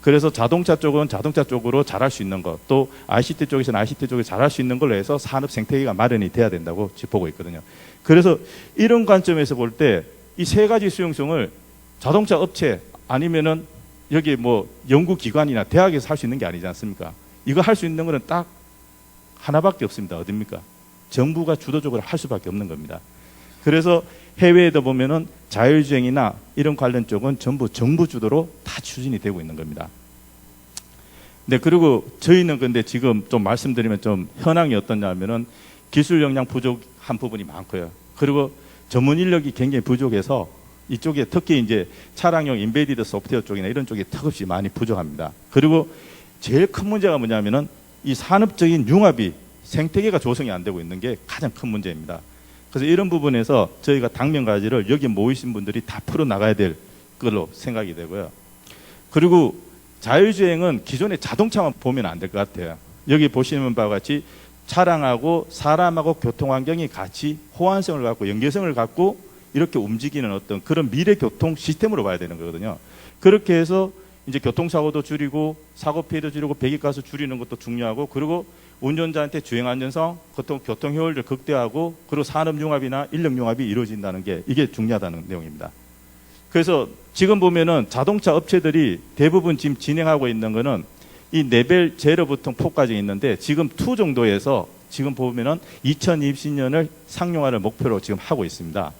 C: 그래서 자동차 쪽은 자동차 쪽으로 잘할 수 있는 것, 또 ICT 쪽에서는 ICT 쪽에 잘할 수 있는 걸로 해서 산업 생태계가 마련이 돼야 된다고 보고 있거든요. 그래서 이런 관점에서 볼 때 이 세 가지 수용성을 자동차 업체 아니면은 여기 뭐 연구기관이나 대학에서 할 수 있는 게 아니지 않습니까? 이거 할 수 있는 거는 딱 하나밖에 없습니다. 어딥니까? 정부가 주도적으로 할 수밖에 없는 겁니다. 그래서 해외에도 보면은 자율주행이나 이런 관련 쪽은 전부 정부 주도로 다 추진이 되고 있는 겁니다. 네, 그리고 저희는 근데 지금 좀 말씀드리면 좀 현황이 어떠냐면은 기술 역량 부족한 부분이 많고요. 그리고 전문 인력이 굉장히 부족해서 이쪽에 특히 이제 차량용 인베디드 소프트웨어 쪽이나 이런 쪽이 턱없이 많이 부족합니다. 그리고 제일 큰 문제가 뭐냐면은 이 산업적인 융합이 생태계가 조성이 안 되고 있는 게 가장 큰 문제입니다. 그래서 이런 부분에서 저희가 당면가지를 여기 모이신 분들이 다 풀어나가야 될 걸로 생각이 되고요. 그리고 자율주행은 기존의 자동차만 보면 안 될 것 같아요. 여기 보시는 바와 같이 차량하고 사람하고 교통환경이 같이 호환성을 갖고 연계성을 갖고 이렇게 움직이는 어떤 그런 미래 교통 시스템으로 봐야 되는 거거든요. 그렇게 해서 이제 교통사고도 줄이고 사고피해도 줄이고 배기가스 줄이는 것도 중요하고 그리고 운전자한테 주행안전성, 교통효율을 극대화하고 그리고 산업융합이나 인력융합이 이루어진다는 게 이게 중요하다는 내용입니다. 그래서 지금 보면은 자동차 업체들이 대부분 지금 진행하고 있는 거는 이 레벨 0부터 4까지 있는데 지금 2 정도에서 지금 보면은 2020년을 상용화를 목표로 지금 하고 있습니다.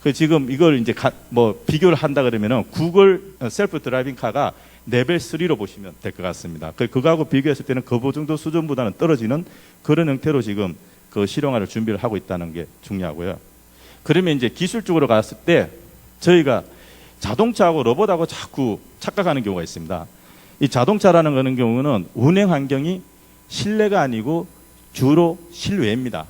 C: 그 지금 이걸 이제 뭐 비교를 한다 그러면은 구글 셀프 드라이빙 카가 레벨 3로 보시면 될 것 같습니다. 그거하고 비교했을 때는 그 정도 수준보다는 떨어지는 그런 형태로 지금 그 실용화를 준비를 하고 있다는 게 중요하고요. 그러면 이제 기술적으로 갔을 때 저희가 자동차하고 로봇하고 자꾸 착각하는 경우가 있습니다. 이 자동차라는 거는 경우는 운행 환경이 실내가 아니고 주로 실외입니다.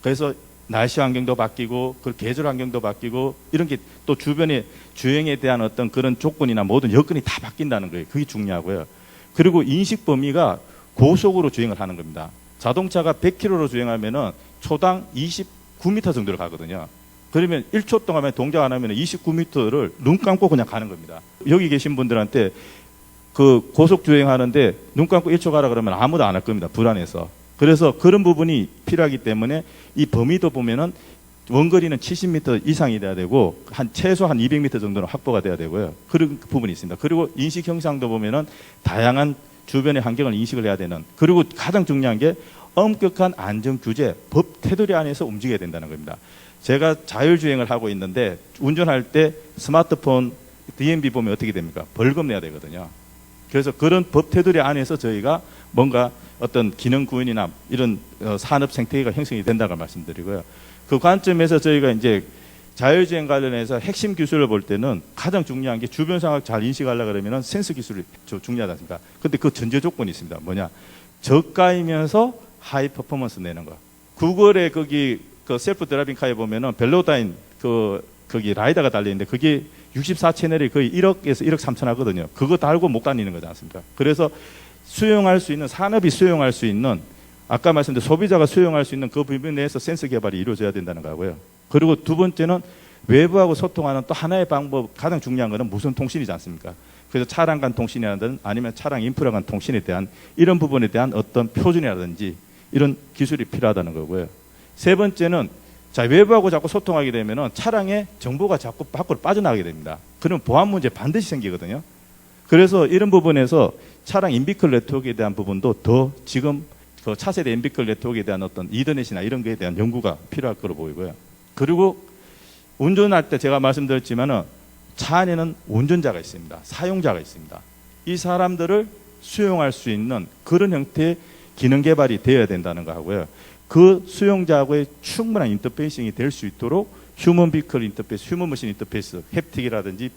C: 그래서 날씨 환경도 바뀌고 그 계절 환경도 바뀌고 이런 게 또 주변의 주행에 대한 어떤 그런 조건이나 모든 여건이 다 바뀐다는 거예요. 그게 중요하고요. 그리고 인식 범위가 고속으로 주행을 하는 겁니다. 자동차가 100km로 주행하면은 초당 29m 정도를 가거든요. 그러면 1초 동안 동작 안 하면 29m를 눈 감고 그냥 가는 겁니다. 여기 계신 분들한테 그 고속 주행하는데 눈 감고 1초 가라 그러면 아무도 안 할 겁니다. 불안해서. 그래서 그런 부분이 필요하기 때문에 이 범위도 보면은 원거리는 70m 이상이 돼야 되고 최소 한 200m 정도는 확보가 돼야 되고요. 그런 부분이 있습니다. 그리고 인식 형상도 보면은 다양한 주변의 환경을 인식을 해야 되는 그리고 가장 중요한 게 엄격한 안전 규제, 법 테두리 안에서 움직여야 된다는 겁니다. 제가 자율주행을 하고 있는데 운전할 때 스마트폰 DMB 보면 어떻게 됩니까? 벌금 내야 되거든요. 그래서 그런 법 테두리 안에서 저희가 뭔가 어떤 기능 구현이나 이런 산업 생태계가 형성이 된다고 말씀드리고요. 그 관점에서 저희가 이제 자율주행 관련해서 핵심 기술을 볼 때는 가장 중요한 게 주변 상황 잘 인식하려고 그러면 센서 기술이 중요하지 않습니까? 근데 그 전제 조건이 있습니다. 뭐냐? 저가이면서 하이 퍼포먼스 내는 거. 구글의 거기 그 셀프 드라이빙 카에 보면은 벨로다인 거기 라이다가 달려있는데 그게 64채널이 거의 1억에서 1억 3천 하거든요. 그거 달고 못 다니는 거지 않습니까? 그래서 수용할 수 있는, 산업이 수용할 수 있는, 아까 말씀드린 소비자가 수용할 수 있는 그 부분 내에서 센서 개발이 이루어져야 된다는 거고요. 그리고 두 번째는 외부하고 소통하는 또 하나의 방법, 가장 중요한 거는 무선 통신이지 않습니까? 그래서 차량 간 통신이라든 아니면 차량 인프라 간 통신에 대한 이런 부분에 대한 어떤 표준이라든지 이런 기술이 필요하다는 거고요. 세 번째는 자, 외부하고 자꾸 소통하게 되면은 차량의 정보가 자꾸 밖으로 빠져나가게 됩니다. 그러면 보안 문제 반드시 생기거든요. 그래서 이런 부분에서 차량 인비클 네트워크에 대한 부분도 더 지금 그 차세대 인비클 네트워크에 대한 어떤 이더넷이나 이런 거에 대한 연구가 필요할 거로 보이고요. 그리고 운전할 때 제가 말씀드렸지만은 차 안에는 운전자가 있습니다. 사용자가 있습니다. 이 사람들을 수용할 수 있는 그런 형태의 기능 개발이 되어야 된다는 거 하고요. 그 수용자하고의 충분한 인터페이싱이 될 수 있도록 휴먼 비클 인터페이스, 휴먼 머신 인터페이스, 햅틱이라든지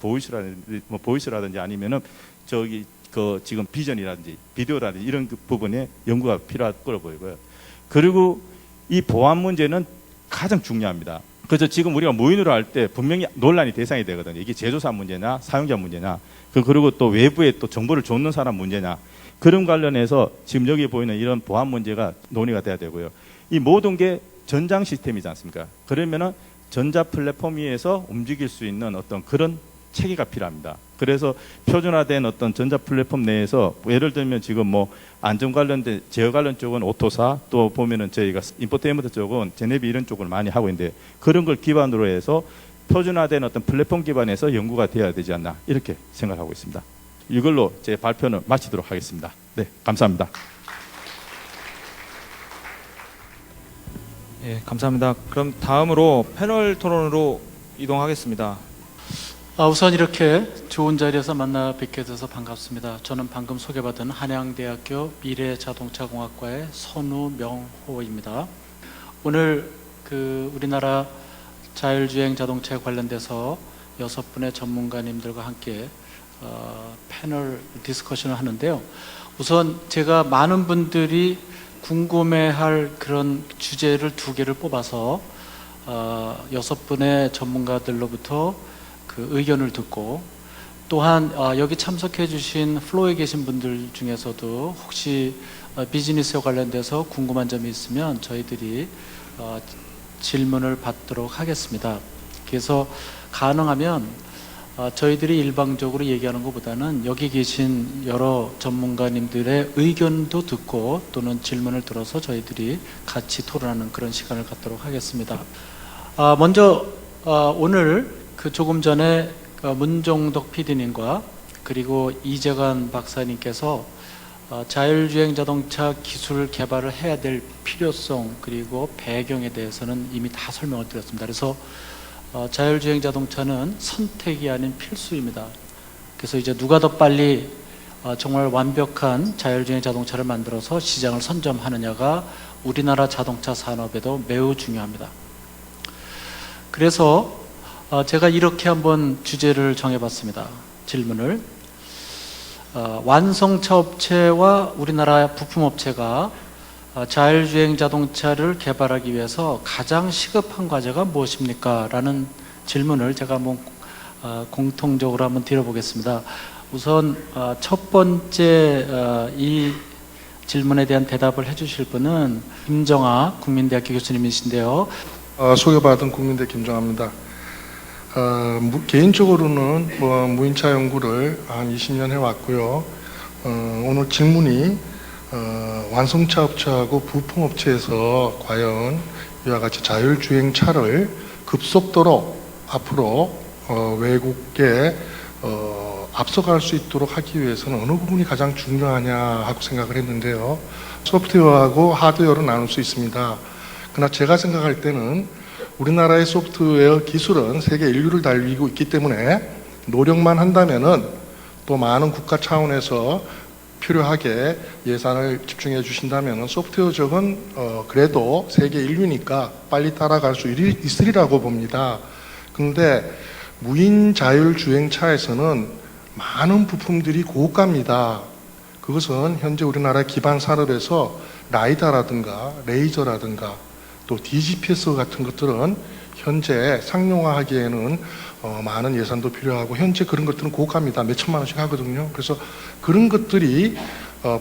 C: 보이스라든지 아니면은 저기 그 지금 비전이라든지 비디오라든지 이런 그 부분에 연구가 필요할 거로 보이고요. 그리고 이 보안 문제는 가장 중요합니다. 그래서 지금 우리가 무인으로 할 때 분명히 논란이 대상이 되거든요. 이게 제조사 문제냐, 사용자 문제냐, 그리고 또 외부에 또 정보를 줬는 사람 문제냐. 그런 관련해서 지금 여기 보이는 이런 보안 문제가 논의가 돼야 되고요. 이 모든 게 전장 시스템이지 않습니까? 그러면은 전자 플랫폼 위에서 움직일 수 있는 어떤 그런 체계가 필요합니다. 그래서 표준화된 어떤 전자 플랫폼 내에서 예를 들면 지금 뭐 안전 관련된 제어 관련 쪽은 오토사, 또 보면은 저희가 인포테인먼트 쪽은 제네비 이런 쪽을 많이 하고 있는데, 그런 걸 기반으로 해서 표준화된 어떤 플랫폼 기반에서 연구가 되어야 되지 않나, 이렇게 생각하고 있습니다. 이걸로 제 발표는 마치도록 하겠습니다. 네, 감사합니다.
A: 예, 감사합니다. 그럼 다음으로 패널 토론으로 이동하겠습니다.
D: 우선 이렇게 좋은 자리에서 만나 뵙게 돼서 반갑습니다. 저는 방금 소개받은 한양대학교 미래자동차공학과의 선우명호입니다. 오늘 우리나라 자율주행 자동차에 관련돼서 6분의 전문가님들과 함께 패널 디스커션을 하는데요. 우선 제가 많은 분들이 궁금해할 그런 주제를 2개를 뽑아서 6분의 전문가들로부터 그 의견을 듣고, 또한 여기 참석해 주신 플로에 계신 분들 중에서도 혹시 비즈니스에 관련돼서 궁금한 점이 있으면 저희들이 질문을 받도록 하겠습니다. 그래서 가능하면 저희들이 일방적으로 얘기하는 것보다는 여기 계신 여러 전문가님들의 의견도 듣고 또는 질문을 들어서 저희들이 같이 토론하는 그런 시간을 갖도록 하겠습니다. 먼저 오늘 조금 전에 문종덕 PD님과 그리고 이재관 박사님께서 자율주행 자동차 기술 개발을 해야 될 필요성 그리고 배경에 대해서는 이미 다 설명을 드렸습니다. 그래서 자율주행 자동차는 선택이 아닌 필수입니다. 그래서 이제 누가 더 빨리 정말 완벽한 자율주행 자동차를 만들어서 시장을 선점하느냐가 우리나라 자동차 산업에도 매우 중요합니다. 그래서 제가 이렇게 한번 주제를 정해봤습니다. 질문을. 완성차 업체와 우리나라 부품업체가 자율주행 자동차를 개발하기 위해서 가장 시급한 과제가 무엇입니까? 라는 질문을 제가 한번 공통적으로 한번 드려보겠습니다. 우선 첫 번째 이 질문에 대한 대답을 해주실 분은 김정아 국민대학교 교수님이신데요.
E: 소개받은 국민대 김정아입니다. 개인적으로는 무인차 연구를 한 20년 해왔고요. 오늘 질문이 완성차 업체하고 부품업체에서 과연 이와 같이 자율주행차를 급속도로 앞으로 외국에 앞서갈 수 있도록 하기 위해서는 어느 부분이 가장 중요하냐 하고 생각을 했는데요. 소프트웨어하고 하드웨어로 나눌 수 있습니다. 그러나 제가 생각할 때는 우리나라의 소프트웨어 기술은 세계 인류를 달리고 있기 때문에 노력만 한다면은 또 많은 국가 차원에서 필요하게 예산을 집중해 주신다면은 소프트웨어적은 그래도 세계 인류니까 빨리 따라갈 수 있으리라고 봅니다. 그런데 무인 자율주행차에서는 많은 부품들이 고가입니다. 그것은 현재 우리나라 기반 산업에서 라이다라든가 레이저라든가 또 DGPS 같은 것들은 현재 상용화하기에는 많은 예산도 필요하고 현재 그런 것들은 고가입니다. 몇 천만 원씩 하거든요. 그래서 그런 것들이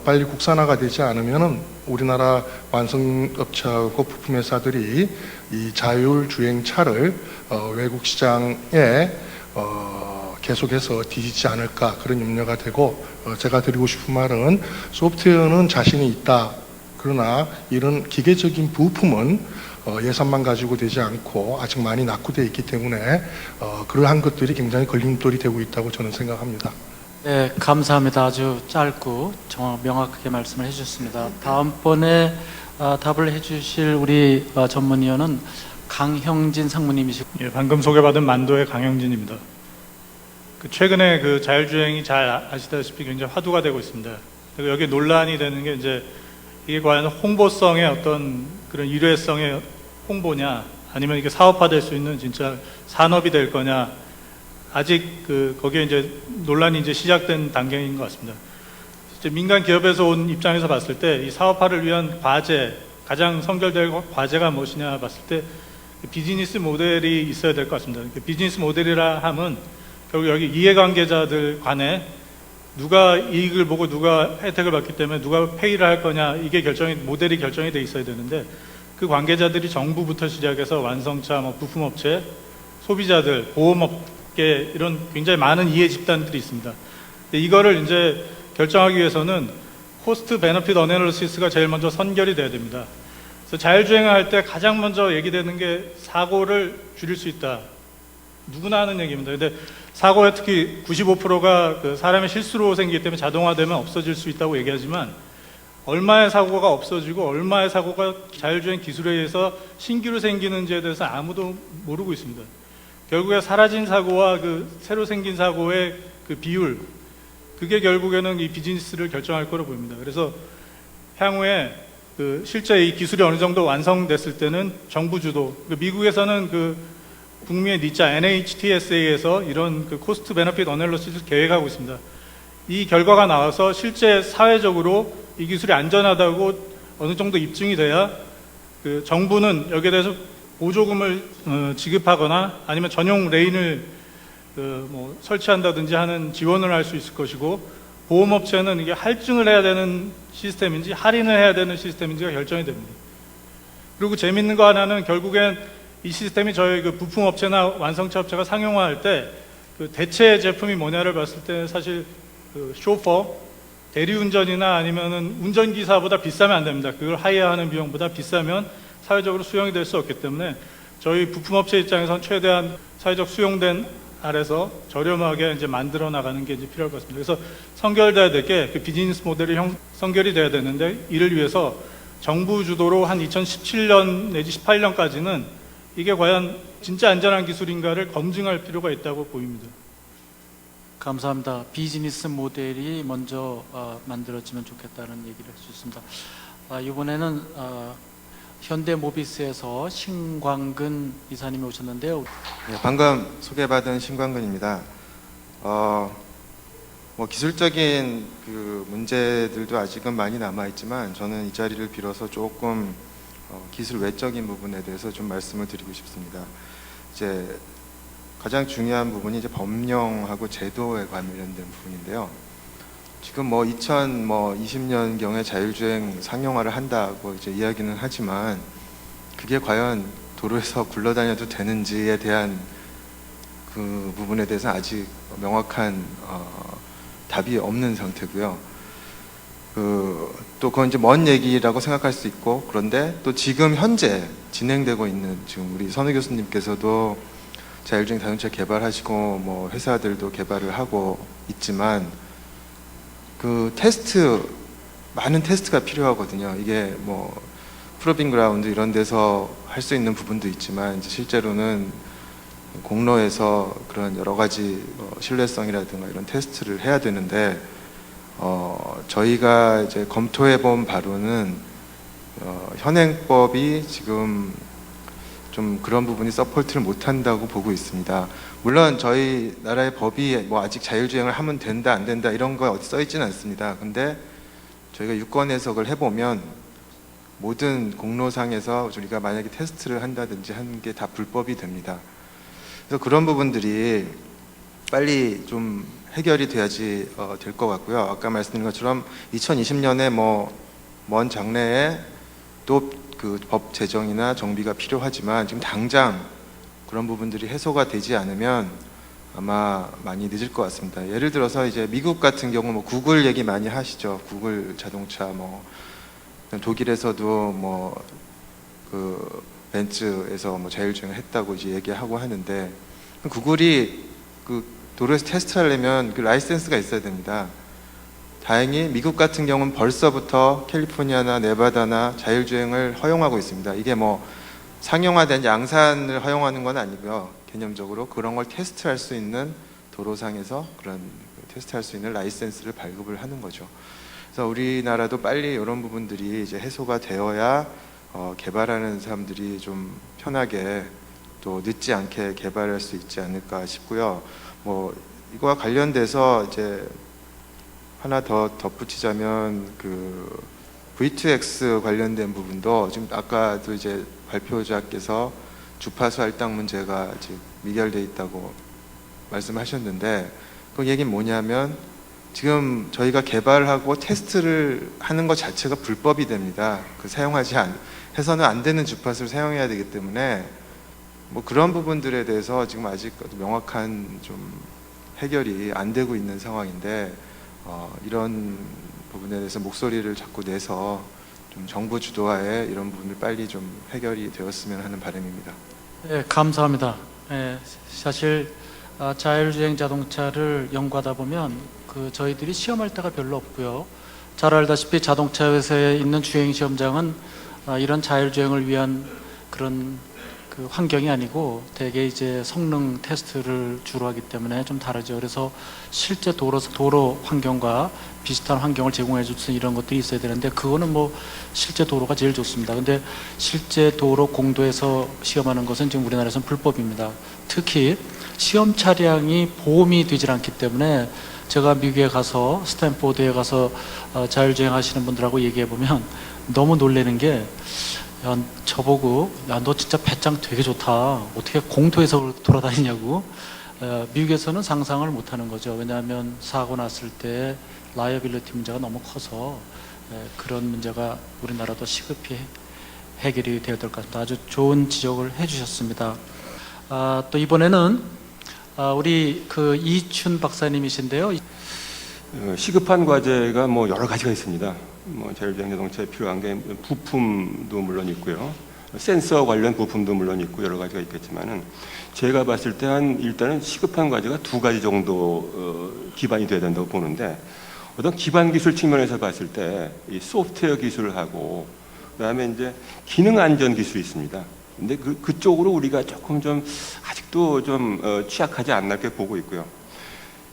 E: 빨리 국산화가 되지 않으면 우리나라 완성업체하고 부품회사들이 이 자율주행차를 외국 시장에 계속해서 뒤지지 않을까 그런 염려가 되고, 제가 드리고 싶은 말은 소프트웨어는 자신이 있다. 그러나 이런 기계적인 부품은 예산만 가지고 되지 않고 아직 많이 낙후되어 있기 때문에 그러한 것들이 굉장히 걸림돌이 되고 있다고 저는 생각합니다.
D: 네, 감사합니다. 아주 짧고 명확하게 말씀을 해주셨습니다. 다음번에 답을 해주실 우리 전문위원은 강형진 상무님이시고.
F: 예, 방금 소개받은 만도의 강형진입니다. 최근에 자율주행이 잘 아시다시피 굉장히 화두가 되고 있습니다. 그리고 여기 논란이 되는 게 이제 이게 과연 홍보성의 어떤 그런 일회성의 홍보냐, 아니면 이게 사업화될 수 있는 진짜 산업이 될 거냐, 아직 거기에 이제 논란이 이제 시작된 단계인 것 같습니다. 이제 민간 기업에서 온 입장에서 봤을 때 이 사업화를 위한 과제, 가장 선결될 과제가 무엇이냐 봤을 때 비즈니스 모델이 있어야 될 것 같습니다. 비즈니스 모델이라 함은 결국 여기 이해관계자들 간에 누가 이익을 보고 누가 혜택을 받기 때문에 누가 페이를 할 거냐 이게 모델이 결정이 돼 있어야 되는데 그 관계자들이 정부부터 시작해서 완성차, 뭐 부품업체, 소비자들, 보험업계 이런 굉장히 많은 이해 집단들이 있습니다. 근데 이거를 이제 결정하기 위해서는 코스트 베너핏 어널리시스가 제일 먼저 선결이 돼야 됩니다. 그래서 자율주행을 할 때 가장 먼저 얘기되는 게 사고를 줄일 수 있다. 누구나 하는 얘기입니다. 근데 사고에 특히 95%가 그 사람의 실수로 생기기 때문에 자동화되면 없어질 수 있다고 얘기하지만 얼마의 사고가 없어지고 얼마의 사고가 자율주행 기술에 의해서 신규로 생기는지에 대해서 아무도 모르고 있습니다. 결국에 사라진 사고와 그 새로 생긴 사고의 그 비율, 그게 결국에는 이 비즈니스를 결정할 거로 보입니다. 그래서 향후에 그 실제 이 기술이 어느 정도 완성됐을 때는 정부 주도, 미국에서는 그 북미의 니자 NHTSA에서 이런 그 코스트 베너핏 어널리시스를 계획하고 있습니다. 이 결과가 나와서 실제 사회적으로 이 기술이 안전하다고 어느 정도 입증이 돼야 그 정부는 여기에 대해서 보조금을 지급하거나 아니면 전용 레인을 뭐 설치한다든지 하는 지원을 할 수 있을 것이고, 보험업체는 이게 할증을 해야 되는 시스템인지 할인을 해야 되는 시스템인지가 결정이 됩니다. 그리고 재밌는 거 하나는 결국엔 이 시스템이 저희 그 부품업체나 완성차 업체가 상용화할 때 그 대체 제품이 뭐냐를 봤을 때 사실 그 쇼퍼, 대리운전이나 아니면은 운전기사보다 비싸면 안 됩니다. 그걸 하이어하는 비용보다 비싸면 사회적으로 수용이 될 수 없기 때문에 저희 부품업체 입장에서는 최대한 사회적 수용된 아래서 저렴하게 이제 만들어 나가는 게 이제 필요할 것 같습니다. 그래서 선결돼야 될 게 그 비즈니스 모델이 선결이 돼야 되는데, 이를 위해서 정부 주도로 한 2017년 내지 18년까지는 이게 과연 진짜 안전한 기술인가를 검증할 필요가 있다고 보입니다.
D: 감사합니다. 비즈니스 모델이 먼저 만들어지면 좋겠다는 얘기를 해주셨습니다. 이번에는 현대모비스에서 신광근 이사님이 오셨는데요.
G: 네, 방금 소개받은 신광근입니다. 뭐 기술적인 그 문제들도 아직은 많이 남아 있지만 저는 이 자리를 빌어서 조금 기술 외적인 부분에 대해서 좀 말씀을 드리고 싶습니다. 이제 가장 중요한 부분이 이제 법령하고 제도에 관련된 부분인데요. 지금 뭐 2020년경에 자율주행 상용화를 한다고 이제 이야기는 하지만 그게 과연 도로에서 굴러다녀도 되는지에 대한 그 부분에 대해서 아직 명확한 답이 없는 상태고요. 또 그건 이제 먼 얘기라고 생각할 수 있고, 그런데 또 지금 현재 진행되고 있는, 지금 우리 선우 교수님께서도 자율주행 자동차 개발하시고 뭐 회사들도 개발을 하고 있지만 그 많은 테스트가 필요하거든요. 이게 뭐 프로빙 그라운드 이런 데서 할 수 있는 부분도 있지만 이제 실제로는 공로에서 그런 여러 가지 신뢰성이라든가 이런 테스트를 해야 되는데, 저희가 이제 검토해 본 바로는 현행법이 지금 좀 그런 부분이 서포트를 못한다고 보고 있습니다. 물론 저희 나라의 법이 뭐 아직 자율주행을 하면 된다 안 된다 이런 거 어디 써 있지는 않습니다. 근데 저희가 유권 해석을 해보면 모든 공로상에서 우리가 만약에 테스트를 한다든지 하는 게 다 불법이 됩니다. 그래서 그런 부분들이 빨리 좀 해결이 돼야지 될 것 같고요. 아까 말씀드린 것처럼 2020년에 뭐 먼 장래에 또 그 법 제정이나 정비가 필요하지만 지금 당장 그런 부분들이 해소가 되지 않으면 아마 많이 늦을 것 같습니다. 예를 들어서 이제 미국 같은 경우 뭐 구글 얘기 많이 하시죠. 구글 자동차, 뭐 독일에서도 뭐 그 벤츠에서 뭐 자율주행을 했다고 이제 얘기하고 하는데, 구글이 그 도로에서 테스트하려면 그 라이센스가 있어야 됩니다. 다행히 미국 같은 경우는 벌써부터 캘리포니아나 네바다나 자율주행을 허용하고 있습니다. 이게 뭐 상용화된 양산을 허용하는 건 아니고요. 개념적으로 그런 걸 테스트할 수 있는 도로상에서 그런 테스트할 수 있는 라이센스를 발급을 하는 거죠. 그래서 우리나라도 빨리 이런 부분들이 이제 해소가 되어야 개발하는 사람들이 좀 편하게 또 늦지 않게 개발할 수 있지 않을까 싶고요. 뭐 이거와 관련돼서 이제 하나 더 덧붙이자면 그 V2X 관련된 부분도 지금 아까도 이제 발표자께서 주파수 할당 문제가 지금 미결돼 있다고 말씀하셨는데, 그 얘기는 뭐냐면 지금 저희가 개발하고 테스트를 하는 것 자체가 불법이 됩니다. 해서는 안 되는 주파수를 사용해야 되기 때문에 뭐 그런 부분들에 대해서 지금 아직 명확한 좀 해결이 안 되고 있는 상황인데 이런 부분에 대해서 목소리를 자꾸 내서 좀 정부 주도하에 이런 부분을 빨리 좀 해결이 되었으면 하는 바람입니다.
D: 네, 감사합니다. 네, 사실 자율주행 자동차를 연구하다 보면 저희들이 시험할 때가 별로 없고요. 잘 알다시피 자동차 회사에 있는 주행 시험장은 이런 자율주행을 위한 그런 환경이 아니고 대개 이제 성능 테스트를 주로 하기 때문에 좀 다르죠. 그래서 실제 도로 환경과 비슷한 환경을 제공해 줄 수 있는 이런 것들이 있어야 되는데 그거는 뭐 실제 도로가 제일 좋습니다. 근데 실제 도로 공도에서 시험하는 것은 지금 우리나라에서는 불법입니다. 특히 시험 차량이 보험이 되질 않기 때문에 제가 미국에 가서 스탠포드에 가서 자율주행 하시는 분들하고 얘기해 보면 너무 놀라는 게 야, 저보고 야, 너 진짜 배짱 되게 좋다. 어떻게 공도에서 돌아다니냐고. 미국에서는 상상을 못하는 거죠. 왜냐하면 사고 났을 때 라이어빌리티 문제가 너무 커서 그런 문제가 우리나라도 시급히 해결이 되어야 될 것 같습니다. 아주 좋은 지적을 해주셨습니다. 또 이번에는 우리 이춘 박사님이신데요.
H: 시급한 과제가 뭐 여러 가지가 있습니다. 뭐 자율주행 자동차에 필요한 게 부품도 물론 있고요. 센서 관련 부품도 물론 있고 여러 가지가 있겠지만은 제가 봤을 때 일단은 시급한 과제가 두 가지 정도 기반이 돼야 된다고 보는데 어떤 기반 기술 측면에서 봤을 때 이 소프트웨어 기술하고 그다음에 이제 기능 안전 기술이 있습니다. 근데 그쪽으로 우리가 조금 좀 아직도 좀 취약하지 않나 이렇게 보고 있고요.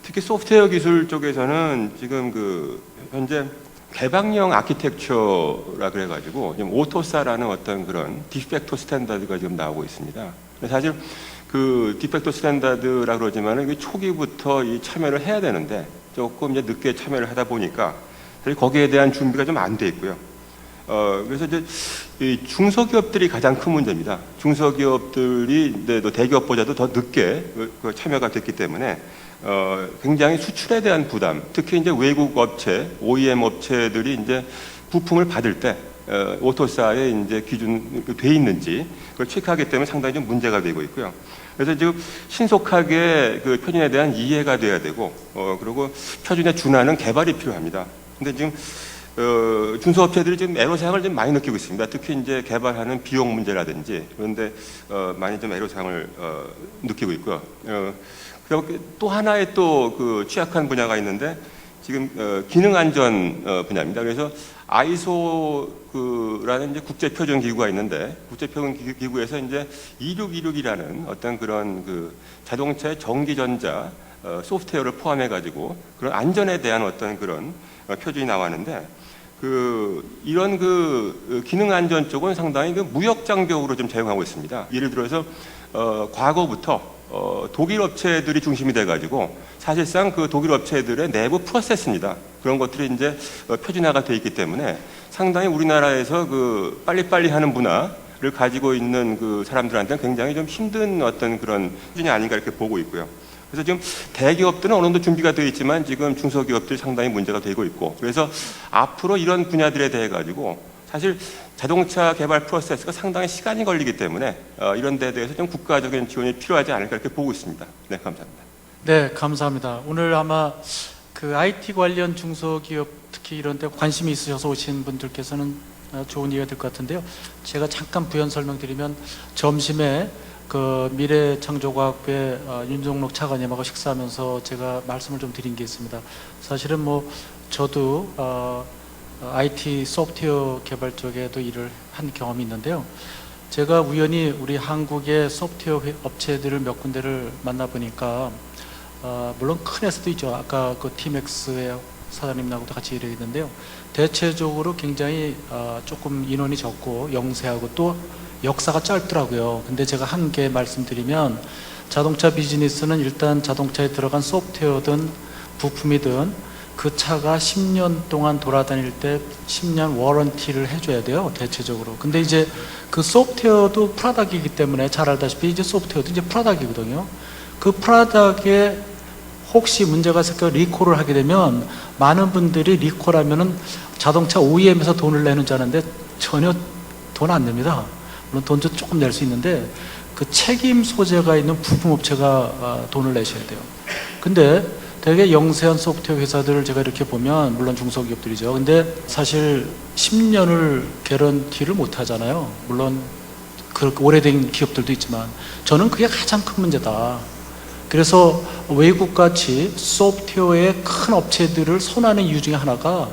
H: 특히 소프트웨어 기술 쪽에서는 지금 현재 개방형 아키텍처라 그래가지고 지금 오토사라는 어떤 그런 디팩토 스탠다드가 지금 나오고 있습니다. 사실 디팩토 스탠다드라 그러지만은 초기부터 이 참여를 해야 되는데 조금 이제 늦게 참여를 하다 보니까 사실 거기에 대한 준비가 좀 안 돼 있고요. 그래서 이제 이 중소기업들이 가장 큰 문제입니다. 중소기업들이 대기업보다도 더 늦게 참여가 됐기 때문에 굉장히 수출에 대한 부담, 특히 이제 외국 업체, OEM 업체들이 이제 부품을 받을 때 오토사에 이제 기준 돼 있는지 그걸 체크하기 때문에 상당히 좀 문제가 되고 있고요. 그래서 지금 신속하게 표준에 대한 이해가 돼야 되고, 그리고 표준에 준하는 개발이 필요합니다. 근데 지금 중소업체들이 지금 애로사항을 좀 많이 느끼고 있습니다. 특히 이제 개발하는 비용 문제라든지 그런데 많이 좀 애로사항을 느끼고 있고요. 그리고 또 하나의 취약한 분야가 있는데 지금 기능 안전 분야입니다. 그래서 아이소라는 이제 국제 표준 기구가 있는데 국제 표준 기구에서 이제 2626이라는 어떤 그런 자동차의 전기전자 소프트웨어를 포함해 가지고 그런 안전에 대한 어떤 그런 표준이 나왔는데 이런 기능 안전 쪽은 상당히 무역 장벽으로 좀 제공하고 있습니다. 예를 들어서 과거부터 독일 업체들이 중심이 돼가지고 사실상 독일 업체들의 내부 프로세스입니다. 그런 것들이 이제 표준화가 돼 있기 때문에 상당히 우리나라에서 빨리빨리 하는 문화를 가지고 있는 사람들한테는 굉장히 좀 힘든 어떤 그런 수준이 아닌가 이렇게 보고 있고요. 그래서 지금 대기업들은 어느 정도 준비가 되어 있지만 지금 중소기업들이 상당히 문제가 되고 있고 그래서 앞으로 이런 분야들에 대해 가지고 사실 자동차 개발 프로세스가 상당히 시간이 걸리기 때문에 이런 데에 대해서 좀 국가적인 지원이 필요하지 않을까 이렇게 보고 있습니다. 네, 감사합니다.
D: 네, 감사합니다. 오늘 아마 IT 관련 중소기업 특히 이런 데 관심이 있으셔서 오신 분들께서는 좋은 이해가 될 것 같은데요. 제가 잠깐 부연 설명드리면 점심에 미래창조과학부의 윤종록 차관님하고 식사하면서 제가 말씀을 좀 드린 게 있습니다. 사실은 저도 IT 소프트웨어 개발 쪽에도 일을 한 경험이 있는데요. 제가 우연히 우리 한국의 소프트웨어 업체들을 몇 군데를 만나보니까 물론 큰 회사도 있죠. 아까 티맥스의 사장님하고도 같이 일했는데요. 대체적으로 굉장히 조금 인원이 적고 영세하고 또 역사가 짧더라고요. 근데 제가 한 개 말씀드리면 자동차 비즈니스는 일단 자동차에 들어간 소프트웨어든 부품이든 그 차가 10년 동안 돌아다닐 때 10년 워런티를 해줘야 돼요. 대체적으로. 근데 이제 소프트웨어도 프로덕트이기 때문에 잘 알다시피 이제 소프트웨어도 이제 프로덕트이거든요. 그 프로덕트의 혹시 문제가 있을까 리콜을 하게 되면 많은 분들이 리콜하면은 자동차 OEM에서 돈을 내는 줄 아는데 전혀 돈 안 냅니다. 물론 돈도 조금 낼 수 있는데 그 책임 소재가 있는 부품업체가 돈을 내셔야 돼요. 근데 되게 영세한 소프트웨어 회사들을 제가 이렇게 보면 물론 중소기업들이죠. 근데 사실 10년을 개런티를 못 하잖아요. 물론 그 오래된 기업들도 있지만 저는 그게 가장 큰 문제다. 그래서 외국같이 소프트웨어의 큰 업체들을 손하는 이유 중에 하나가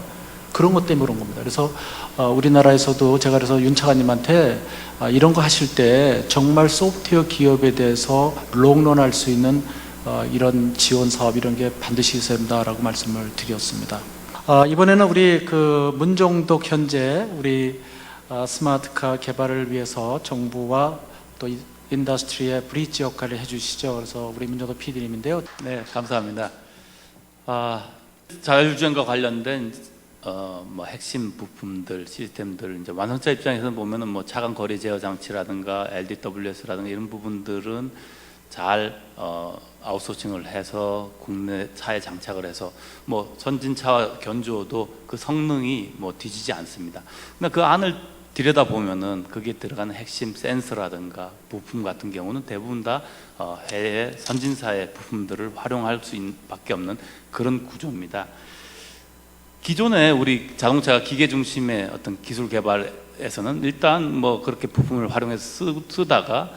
D: 그런 것 때문에 그런 겁니다. 그래서 우리나라에서도 제가 그래서 윤 차관님한테 이런 거 하실 때 정말 소프트웨어 기업에 대해서 롱런할 수 있는 이런 지원 사업 이런 게 반드시 있어야 된다라고 말씀을 드렸습니다. 이번에는 우리 그 문종덕 현재 우리 스마트카 개발을 위해서 정부와 또 인더스트리의 브릿지 역할을 해주시죠. 그래서 우리 문종덕 PD님인데요.
B: 네, 감사합니다. 자율주행과 관련된 뭐 핵심 부품들, 시스템들 이제 완성차 입장에서 보면은 뭐 차간 거리 제어 장치라든가 LDWS라든가 이런 부분들은 잘 아웃소싱을 해서 국내 차에 장착을 해서 뭐 선진차와 견주어도 그 성능이 뭐 뒤지지 않습니다. 근데 그 안을 들여다 보면은 거기에 들어가는 핵심 센서라든가 부품 같은 경우는 대부분 다 해외 선진사의 부품들을 활용할 수밖에 없는 그런 구조입니다. 기존에 우리 자동차 기계 중심의 어떤 기술 개발에서는 일단 뭐 그렇게 부품을 활용해서 쓰다가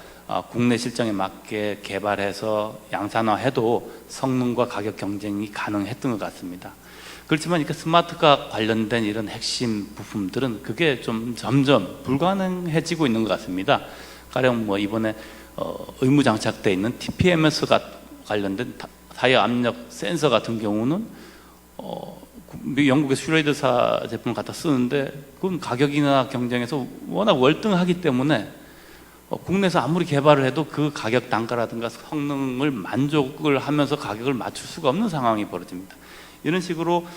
B: 국내 실정에 맞게 개발해서 양산화해도 성능과 가격 경쟁이 가능했던 것 같습니다. 그렇지만 이렇게 스마트카 관련된 이런 핵심 부품들은 그게 좀 점점 불가능해지고 있는 것 같습니다. 가령 뭐 이번에 의무 장착되어 있는 TPMS가 관련된 타이어 압력 센서 같은 경우는 영국의 슈레이드사 제품을 갖다 쓰는데 그건 가격이나 경쟁에서 워낙 월등하기 때문에 국내에서 아무리 개발을 해도 그 가격 단가라든가 성능을 만족을 하면서 가격을 맞출 수가 없는 상황이 벌어집니다. 이런 식으로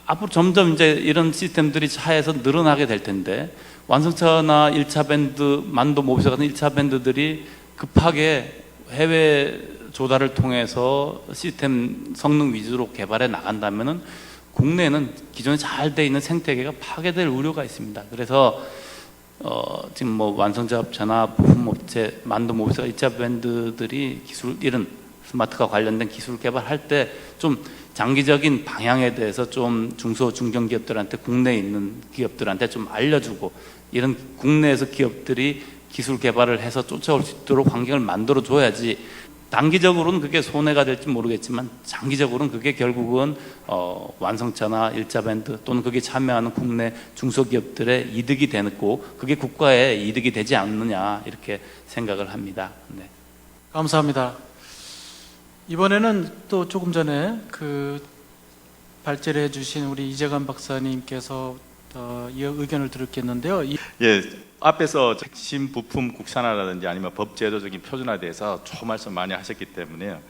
B: 앞으로 점점 이제 이런 시스템들이 차에서 늘어나게 될 텐데 완성차나 1차 밴드, 만도 모비스 같은 1차 밴드들이 급하게 해외 조달을 통해서 시스템 성능 위주로 개발해 나간다면은 국내에는 기존에 잘 돼 있는 생태계가 파괴될 우려가 있습니다. 그래서 지금 뭐 완성차 업체나 부품업체, 만도 모비스가 2차 밴드들이 기술 이런 스마트카 관련된 기술 개발할 때 좀 장기적인 방향에 대해서 좀 중소 중견기업들한테 국내에 있는 기업들한테 좀 알려주고 이런 국내에서 기업들이 기술 개발을 해서 쫓아올 수 있도록 환경을 만들어 줘야지. 단기적으로는 그게 손해가 될지 모르겠지만 장기적으로는 그게 결국은 완성차나 1차 밴드 또는 그게 참여하는 국내 중소기업들의 이득이 되고 그게 국가의 이득이 되지 않느냐 이렇게 생각을 합니다. 네.
D: 감사합니다. 이번에는 또 조금 전에 그 발제를 해주신 우리 이재관 박사님께서 이 의견을 들었겠는데요.
C: 예, 앞에서 핵심 부품 국산화라든지 아니면 법제도적인 표준화에 대해서 좋은 말씀 많이 하셨기 때문에요.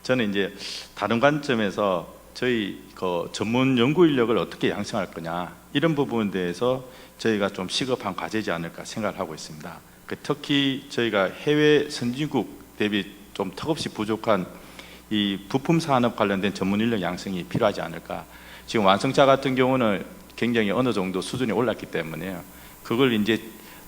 C: 저는 이제 다른 관점에서 저희 그 전문 연구 인력을 어떻게 양성할 거냐 이런 부분에 대해서 저희가 좀 시급한 과제지 않을까 생각을 하고 있습니다. 특히 저희가 해외 선진국 대비 좀 턱없이 부족한 이 부품 산업 관련된 전문 인력 양성이 필요하지 않을까. 지금 완성차 같은 경우는 굉장히 어느 정도 수준이 올랐기 때문에요. 그걸 이제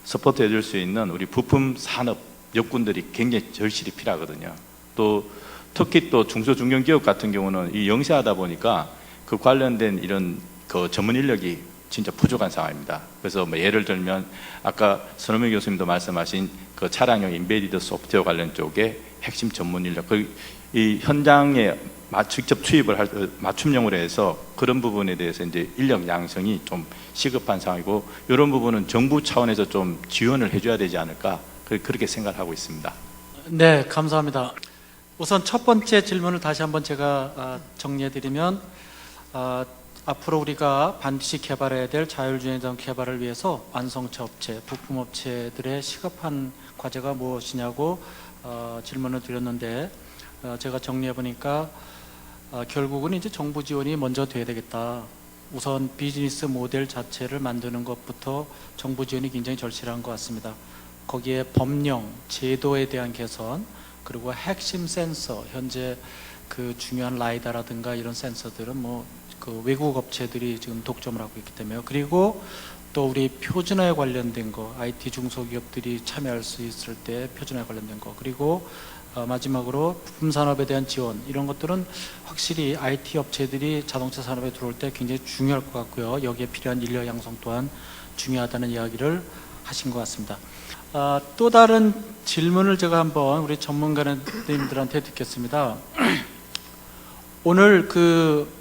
C: 서포트 해줄 수 있는 우리 부품 산업 역군들이 굉장히 절실히 필요하거든요. 또 특히 또 중소 중견기업 같은 경우는 이 영세하다 보니까 그 관련된 이런 그 전문 인력이 진짜 부족한 상황입니다. 그래서 뭐 예를 들면 아까 선호명 교수님도 말씀하신 그 차량용 인베디드 소프트웨어 관련 쪽에 핵심 전문 인력, 이 현장에 직접 투입을 할 맞춤형으로 해서 그런 부분에 대해서 이제 인력 양성이 좀 시급한 상황이고 이런 부분은 정부 차원에서 좀 지원을 해줘야 되지 않을까 그렇게 생각하고 있습니다.
D: 네, 감사합니다. 우선 첫 번째 질문을 다시 한번 제가 정리해드리면 앞으로 우리가 반드시 개발해야 될 자율주행 자동차 개발을 위해서 완성차 업체, 부품업체들의 시급한 과제가 무엇이냐고 질문을 드렸는데 제가 정리해 보니까 결국은 이제 정부 지원이 먼저 돼야 되겠다. 우선 비즈니스 모델 자체를 만드는 것부터 정부 지원이 굉장히 절실한 것 같습니다. 거기에 법령, 제도에 대한 개선, 그리고 핵심 센서, 현재 그 중요한 라이다라든가 이런 센서들은 뭐 그 외국 업체들이 지금 독점을 하고 있기 때문에요. 그리고 또 우리 표준화에 관련된 거, IT 중소기업들이 참여할 수 있을 때 표준화에 관련된 거, 그리고 마지막으로 부품 산업에 대한 지원, 이런 것들은 확실히 IT 업체들이 자동차 산업에 들어올 때 굉장히 중요할 것 같고요. 여기에 필요한 인력 양성 또한 중요하다는 이야기를 하신 것 같습니다. 또 다른 질문을 제가 한번 우리 전문가님들한테 듣겠습니다. 오늘 그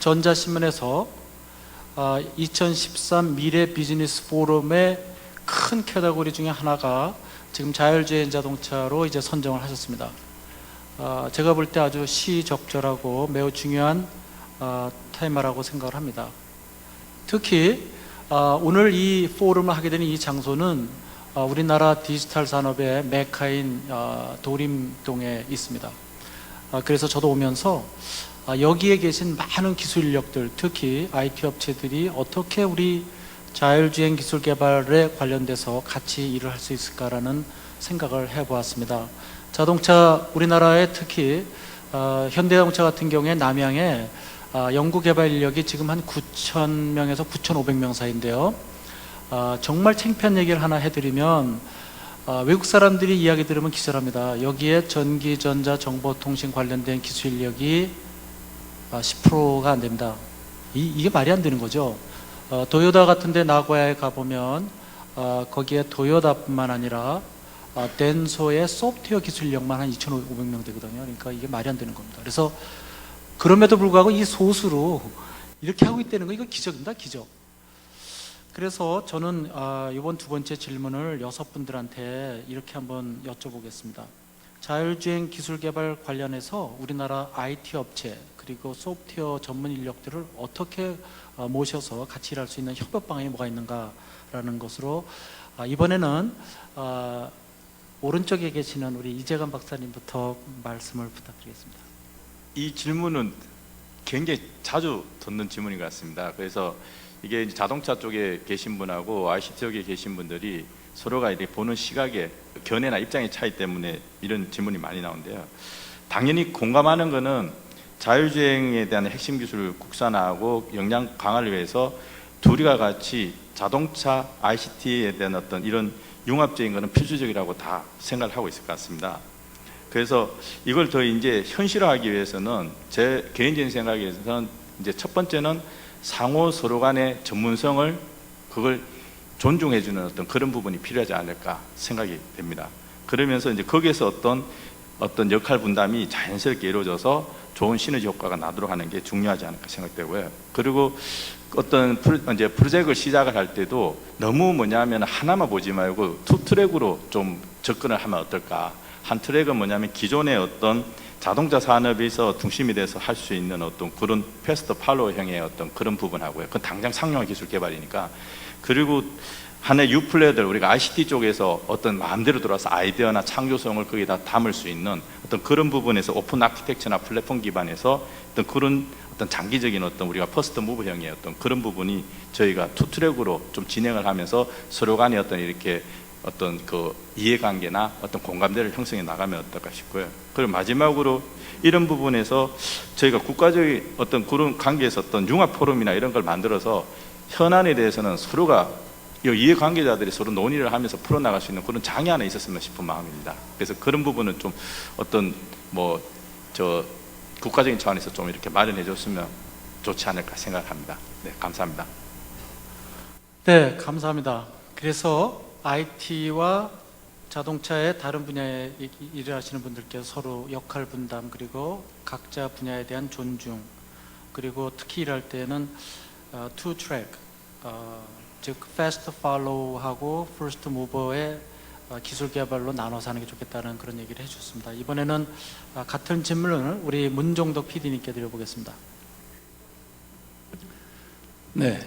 D: 전자신문에서 2013 미래 비즈니스 포럼의 큰 캐터고리 중에 하나가 지금 자율주행 자동차로 이제 선정을 하셨습니다. 제가 볼 때 아주 시적절하고 매우 중요한 테마라고 생각을 합니다. 특히 오늘 이 포럼을 하게 되는 이 장소는 우리나라 디지털 산업의 메카인 도림동에 있습니다. 그래서 저도 오면서 여기에 계신 많은 기술 인력들, 특히 IT 업체들이 어떻게 우리 자율주행 기술 개발에 관련돼서 같이 일을 할 수 있을까라는 생각을 해보았습니다. 자동차, 우리나라에 특히 현대자동차 같은 경우에 남양에 연구개발 인력이 지금 한 9,000명에서 9,500명 사이인데요. 정말 창피한 얘기를 하나 해드리면 외국 사람들이 이야기 들으면 기절합니다. 여기에 전기, 전자, 정보통신 관련된 기술 인력이 10%가 안 됩니다. 이게 말이 안 되는 거죠. 도요타 같은 데 나고야에 가보면 거기에 도요타뿐만 아니라 덴소의 소프트웨어 기술 인력만 한 2,500명 되거든요. 그러니까 이게 말이 안 되는 겁니다. 그래서 그럼에도 불구하고 이 소수로 이렇게 하고 있다는 거, 이거 기적입니다. 기적. 그래서 저는 이번 두 번째 질문을 6분들한테 이렇게 한번 여쭤보겠습니다. 자율주행 기술 개발 관련해서 우리나라 IT 업체 그리고 소프트웨어 전문 인력들을 어떻게 모셔서 같이 일할 수 있는 협업 방안이 뭐가 있는가라는 것으로 이번에는 오른쪽에 계시는 우리 이재관 박사님부터 말씀을 부탁드리겠습니다.
C: 이 질문은 굉장히 자주 듣는 질문인 것 같습니다. 그래서 이게 이제 자동차 쪽에 계신 분하고 ICT 쪽에 계신 분들이 서로가 이렇게 보는 시각의 견해나 입장의 차이 때문에 이런 질문이 많이 나오는데요. 당연히 공감하는 거는 자율주행에 대한 핵심 기술을 국산화하고 역량 강화를 위해서 둘이가 같이 자동차, ICT에 대한 어떤 이런 융합적인 거는 필수적이라고 다 생각을 하고 있을 것 같습니다. 그래서 이걸 더 이제 현실화하기 위해서는 제 개인적인 생각에서는 이제 첫 번째는 상호 서로 간의 전문성을 그걸 존중해주는 어떤 그런 부분이 필요하지 않을까 생각이 됩니다. 그러면서 이제 거기에서 어떤 역할 분담이 자연스럽게 이루어져서 좋은 시너지 효과가 나도록 하는 게 중요하지 않을까 생각되고요. 그리고 어떤 이제 프로젝트를 시작을 할 때도 너무 뭐냐면 하나만 보지 말고 투 트랙으로 좀 접근을 하면 어떨까. 한 트랙은 뭐냐면 기존의 어떤 자동차 산업에서 중심이 돼서 할 수 있는 어떤 그런 패스트 팔로우형의 어떤 그런 부분하고요. 그건 당장 상용화 기술 개발이니까. 그리고 하나의 유플레이들 우리가 ICT 쪽에서 어떤 마음대로 들어와서 아이디어나 창조성을 거기다 담을 수 있는 어떤 그런 부분에서 오픈 아키텍처나 플랫폼 기반에서 어떤 그런 어떤 장기적인 어떤 우리가 퍼스트 무브형의 어떤 그런 부분이 저희가 투 트랙으로 좀 진행을 하면서 서로 간에 어떤 이렇게 어떤 그 이해관계나 어떤 공감대를 형성해 나가면 어떨까 싶고요. 그리고 마지막으로 이런 부분에서 저희가 국가적인 어떤 그런 관계에서 어떤 융합 포럼이나 이런 걸 만들어서 현안에 대해서는 서로가 이해관계자들이 서로 논의를 하면서 풀어나갈 수 있는 그런 장이 하나 있었으면 싶은 마음입니다. 그래서 그런 부분은 좀 어떤 국가적인 차원에서 좀 이렇게 마련해 줬으면 좋지 않을까 생각합니다. 네, 감사합니다.
D: 네, 감사합니다. 그래서 IT와 자동차의 다른 분야에 일을 하시는 분들께서 서로 역할 분담 그리고 각자 분야에 대한 존중 그리고 특히 일할 때는 two track 즉 fast follow하고 first mover의 기술 개발로 나눠서 하는 게 좋겠다는 그런 얘기를 해주셨습니다. 이번에는 같은 질문을 우리 문종덕 PD님께 드려보겠습니다.
B: 네,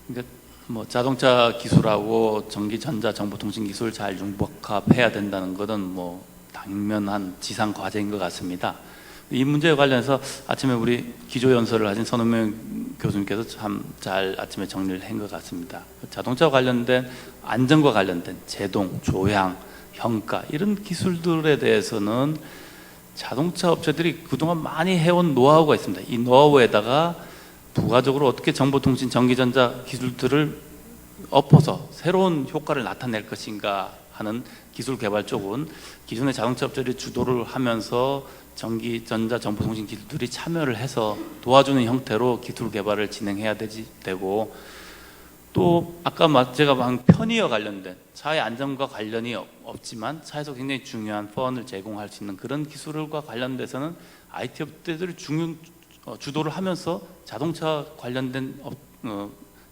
B: 그러니까 뭐 자동차 기술하고 전기, 전자, 정보통신 기술 잘 융복합해야 된다는 것은 뭐 당면한 지상 과제인 것 같습니다. 이 문제에 관련해서 아침에 우리 기조 연설을 하신 선우명 교수님께서 참 잘 아침에 정리를 한 것 같습니다. 자동차와 관련된 안전과 관련된 제동, 조향, 평가 이런 기술들에 대해서는 자동차 업체들이 그동안 많이 해온 노하우가 있습니다. 이 노하우에다가 부가적으로 어떻게 정보통신 전기전자 기술들을 엎어서 새로운 효과를 나타낼 것인가 하는 기술 개발 쪽은 기존의 자동차 업체들이 주도를 하면서 전기전자 정보통신 기술들이 참여를 해서 도와주는 형태로 기술 개발을 진행해야 되고, 또 아까 제가 방 편의와 관련된 차의 안전과 관련이 없지만 차에서 굉장히 중요한 펀을 제공할 수 있는 그런 기술과 관련돼서는 IT 업체들이 주도를 하면서 자동차 관련된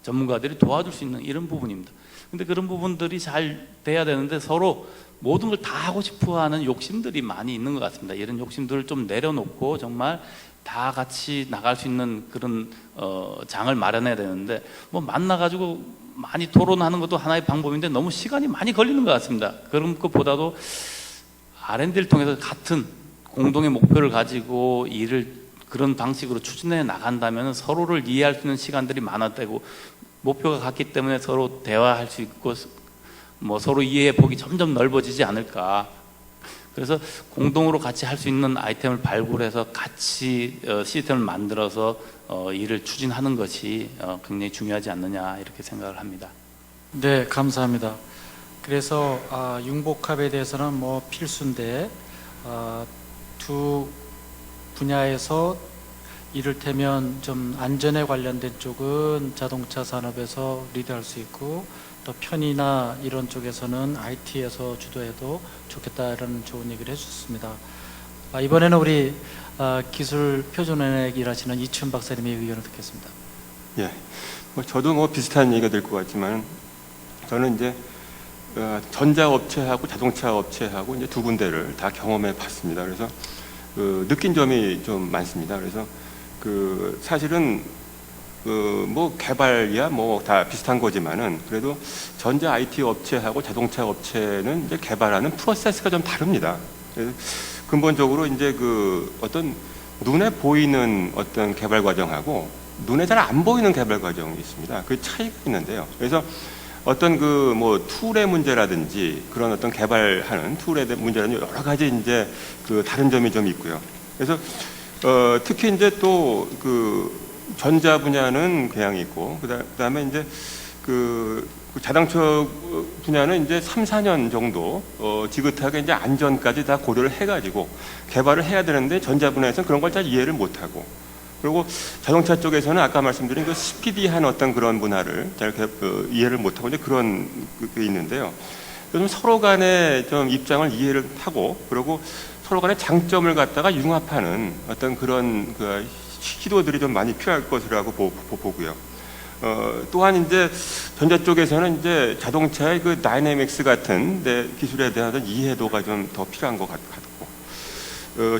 B: 전문가들이 도와줄 수 있는 이런 부분입니다. 근데 그런 부분들이 잘 돼야 되는데 서로 모든 걸 다 하고 싶어 하는 욕심들이 많이 있는 것 같습니다. 이런 욕심들을 좀 내려놓고 정말 다 같이 나갈 수 있는 그런 장을 마련해야 되는데, 뭐 만나가지고 많이 토론하는 것도 하나의 방법인데 너무 시간이 많이 걸리는 것 같습니다. 그런 것보다도 R&D를 통해서 같은 공동의 목표를 가지고 일을 그런 방식으로 추진해 나간다면 서로를 이해할 수 있는 시간들이 많아지고, 목표가 같기 때문에 서로 대화할 수 있고 뭐 서로 이해의 폭이 점점 넓어지지 않을까. 그래서 공동으로 같이 할 수 있는 아이템을 발굴해서 같이 시스템을 만들어서 일을 추진하는 것이 굉장히 중요하지 않느냐 이렇게 생각을 합니다.
D: 네, 감사합니다. 그래서 융복합에 대해서는 뭐 필수인데 두 분야에서 이를테면 좀 안전에 관련된 쪽은 자동차 산업에서 리드할 수 있고, 또 편의나 이런 쪽에서는 IT에서 주도해도 좋겠다라는 좋은 얘기를 해주셨습니다. 이번에는 우리 기술 표준원에 일하시는 이춘 박사님의 의견을 듣겠습니다.
H: 예, 뭐 저도 뭐 비슷한 얘기가 될 것 같지만 저는 이제 전자업체하고 자동차 업체하고 이제 두 군데를 다 경험해 봤습니다. 그래서 느낀 점이 좀 많습니다. 그래서 사실은 뭐 개발이야 뭐 다 비슷한 거지만은 그래도 전자 IT 업체하고 자동차 업체는 이제 개발하는 프로세스가 좀 다릅니다. 그래서 근본적으로 이제 어떤 눈에 보이는 어떤 개발 과정하고 눈에 잘 안 보이는 개발 과정이 있습니다. 그 차이가 있는데요. 그래서 어떤 뭐 툴의 문제라든지 그런 어떤 개발하는 툴의 문제라든지 여러 가지 이제 다른 점이 좀 있고요. 그래서 특히 이제 또 전자 분야는 개양이 있고, 그다음에 이제 자동차 분야는 이제 3, 4년 정도 지긋하게 이제 안전까지 다 고려를 해가지고 개발을 해야 되는데 전자 분야에서는 그런 걸 잘 이해를 못하고, 그리고 자동차 쪽에서는 아까 말씀드린 스피디한 어떤 그런 문화를 잘 이해를 못하고 이제 그런 게 있는데요. 좀 서로 간에 좀 입장을 이해를 하고, 그리고 서로 간의 장점을 갖다가 융합하는 어떤 그런 시도들이 좀 많이 필요할 것이라고 보고요. 또한 이제 전자 쪽에서는 이제 자동차의 다이내믹스 같은 기술에 대한 이해도가 좀 더 필요한 것 같고,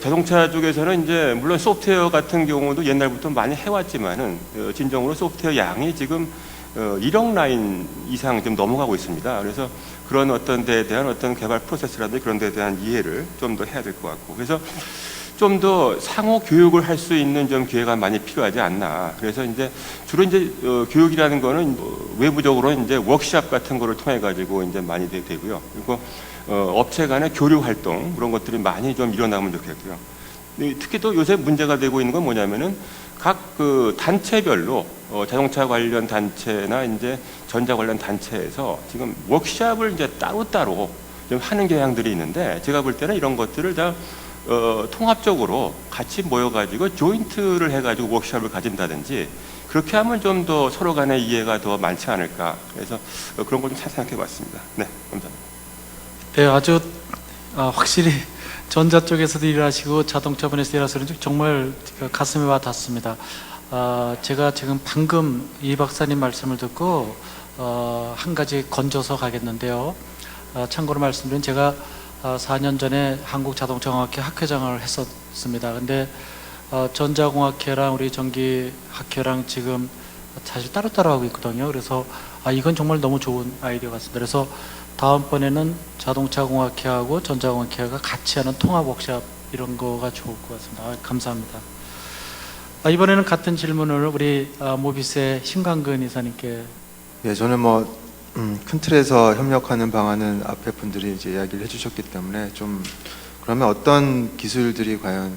H: 자동차 쪽에서는 이제 물론 소프트웨어 같은 경우도 옛날부터 많이 해왔지만은 진정으로 소프트웨어 양이 지금 1억 라인 이상 좀 넘어가고 있습니다. 그래서 그런 어떤 데에 대한 어떤 개발 프로세스라든지 그런 데에 대한 이해를 좀 더 해야 될 것 같고, 그래서 좀 더 상호 교육을 할 수 있는 좀 기회가 많이 필요하지 않나. 그래서 이제 주로 이제 교육이라는 거는 외부적으로 이제 워크숍 같은 거를 통해 가지고 이제 많이 되고요. 그리고 업체 간의 교류 활동 그런 것들이 많이 좀 일어나면 좋겠고요. 특히 또 요새 문제가 되고 있는 건 뭐냐면은 각 단체별로 자동차 관련 단체나 이제 전자 관련 단체에서 지금 워크숍을 이제 따로따로 좀 하는 경향들이 있는데, 제가 볼 때는 이런 것들을 다 통합적으로 같이 모여가지고 조인트를 해가지고 워크숍을 가진다든지 그렇게 하면 좀 더 서로 간의 이해가 더 많지 않을까. 그래서 그런 걸 좀 생각해 봤습니다. 네, 감사합니다.
D: 네, 아주 확실히 전자 쪽에서도 일하시고 자동차 분야에서 일하시는 정말 가슴에 와 닿습니다. 제가 지금 방금 이 박사님 말씀을 듣고 한 가지 건져서 가겠는데요. 참고로 말씀드린 제가 4년 전에 한국자동차공학회 학회장을 했었습니다. 근데 전자공학회랑 우리 전기학회랑 지금 사실 따로따로 하고 있거든요. 그래서 이건 정말 너무 좋은 아이디어 같습니다. 그래서 다음번에는 자동차공학회하고 전자공학회가 같이 하는 통합 워크숍 이런 거가 좋을 것 같습니다. 감사합니다. 이번에는 같은 질문을 우리 모비스의 신광근 이사님께.
G: 예, 저는 큰 틀에서 협력하는 방안은 앞에 분들이 이제 이야기를 해주셨기 때문에 좀 그러면 어떤 기술들이 과연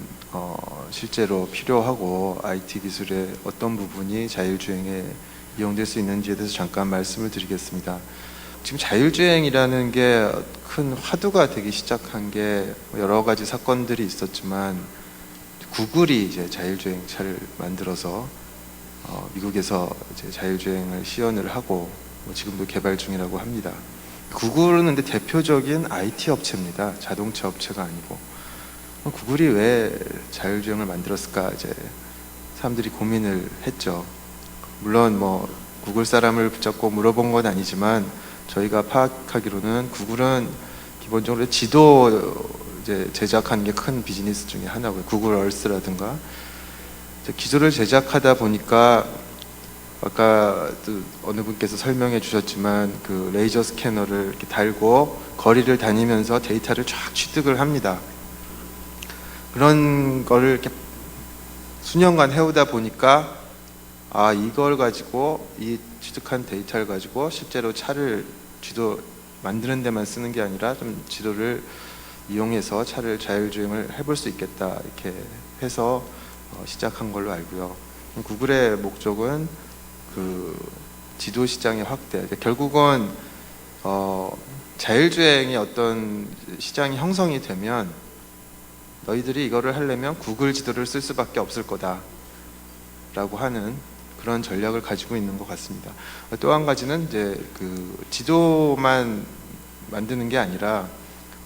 G: 실제로 필요하고 IT 기술의 어떤 부분이 자율주행에 이용될 수 있는지에 대해서 잠깐 말씀을 드리겠습니다. 지금 자율주행이라는 게 큰 화두가 되기 시작한 게 여러 가지 사건들이 있었지만 구글이 이제 자율주행차를 만들어서 미국에서 이제 자율주행을 시연을 하고 지금도 개발 중이라고 합니다. 구글은 근데 대표적인 IT 업체입니다. 자동차 업체가 아니고. 구글이 왜 자율주행을 만들었을까 이제 사람들이 고민을 했죠. 물론 뭐 구글 사람을 붙잡고 물어본 건 아니지만 저희가 파악하기로는 구글은 기본적으로 지도 이제 제작하는 게 큰 비즈니스 중에 하나고요. 구글 얼스라든가 기술을 제작하다 보니까 아까 어느 분께서 설명해 주셨지만 그 레이저 스캐너를 이렇게 달고 거리를 다니면서 데이터를 쫙 취득을 합니다. 그런 거를 이렇게 수년간 해오다 보니까 이걸 가지고 이 취득한 데이터를 가지고 실제로 차를 지도 만드는 데만 쓰는 게 아니라 좀 지도를 이용해서 차를 자율주행을 해볼 수 있겠다 이렇게 해서 시작한 걸로 알고요. 구글의 목적은 그 지도 시장의 확대. 결국은 자율주행이 어떤 시장이 형성이 되면 너희들이 이거를 하려면 구글 지도를 쓸 수밖에 없을 거다라고 하는 그런 전략을 가지고 있는 것 같습니다. 또 한 가지는 이제 그 지도만 만드는 게 아니라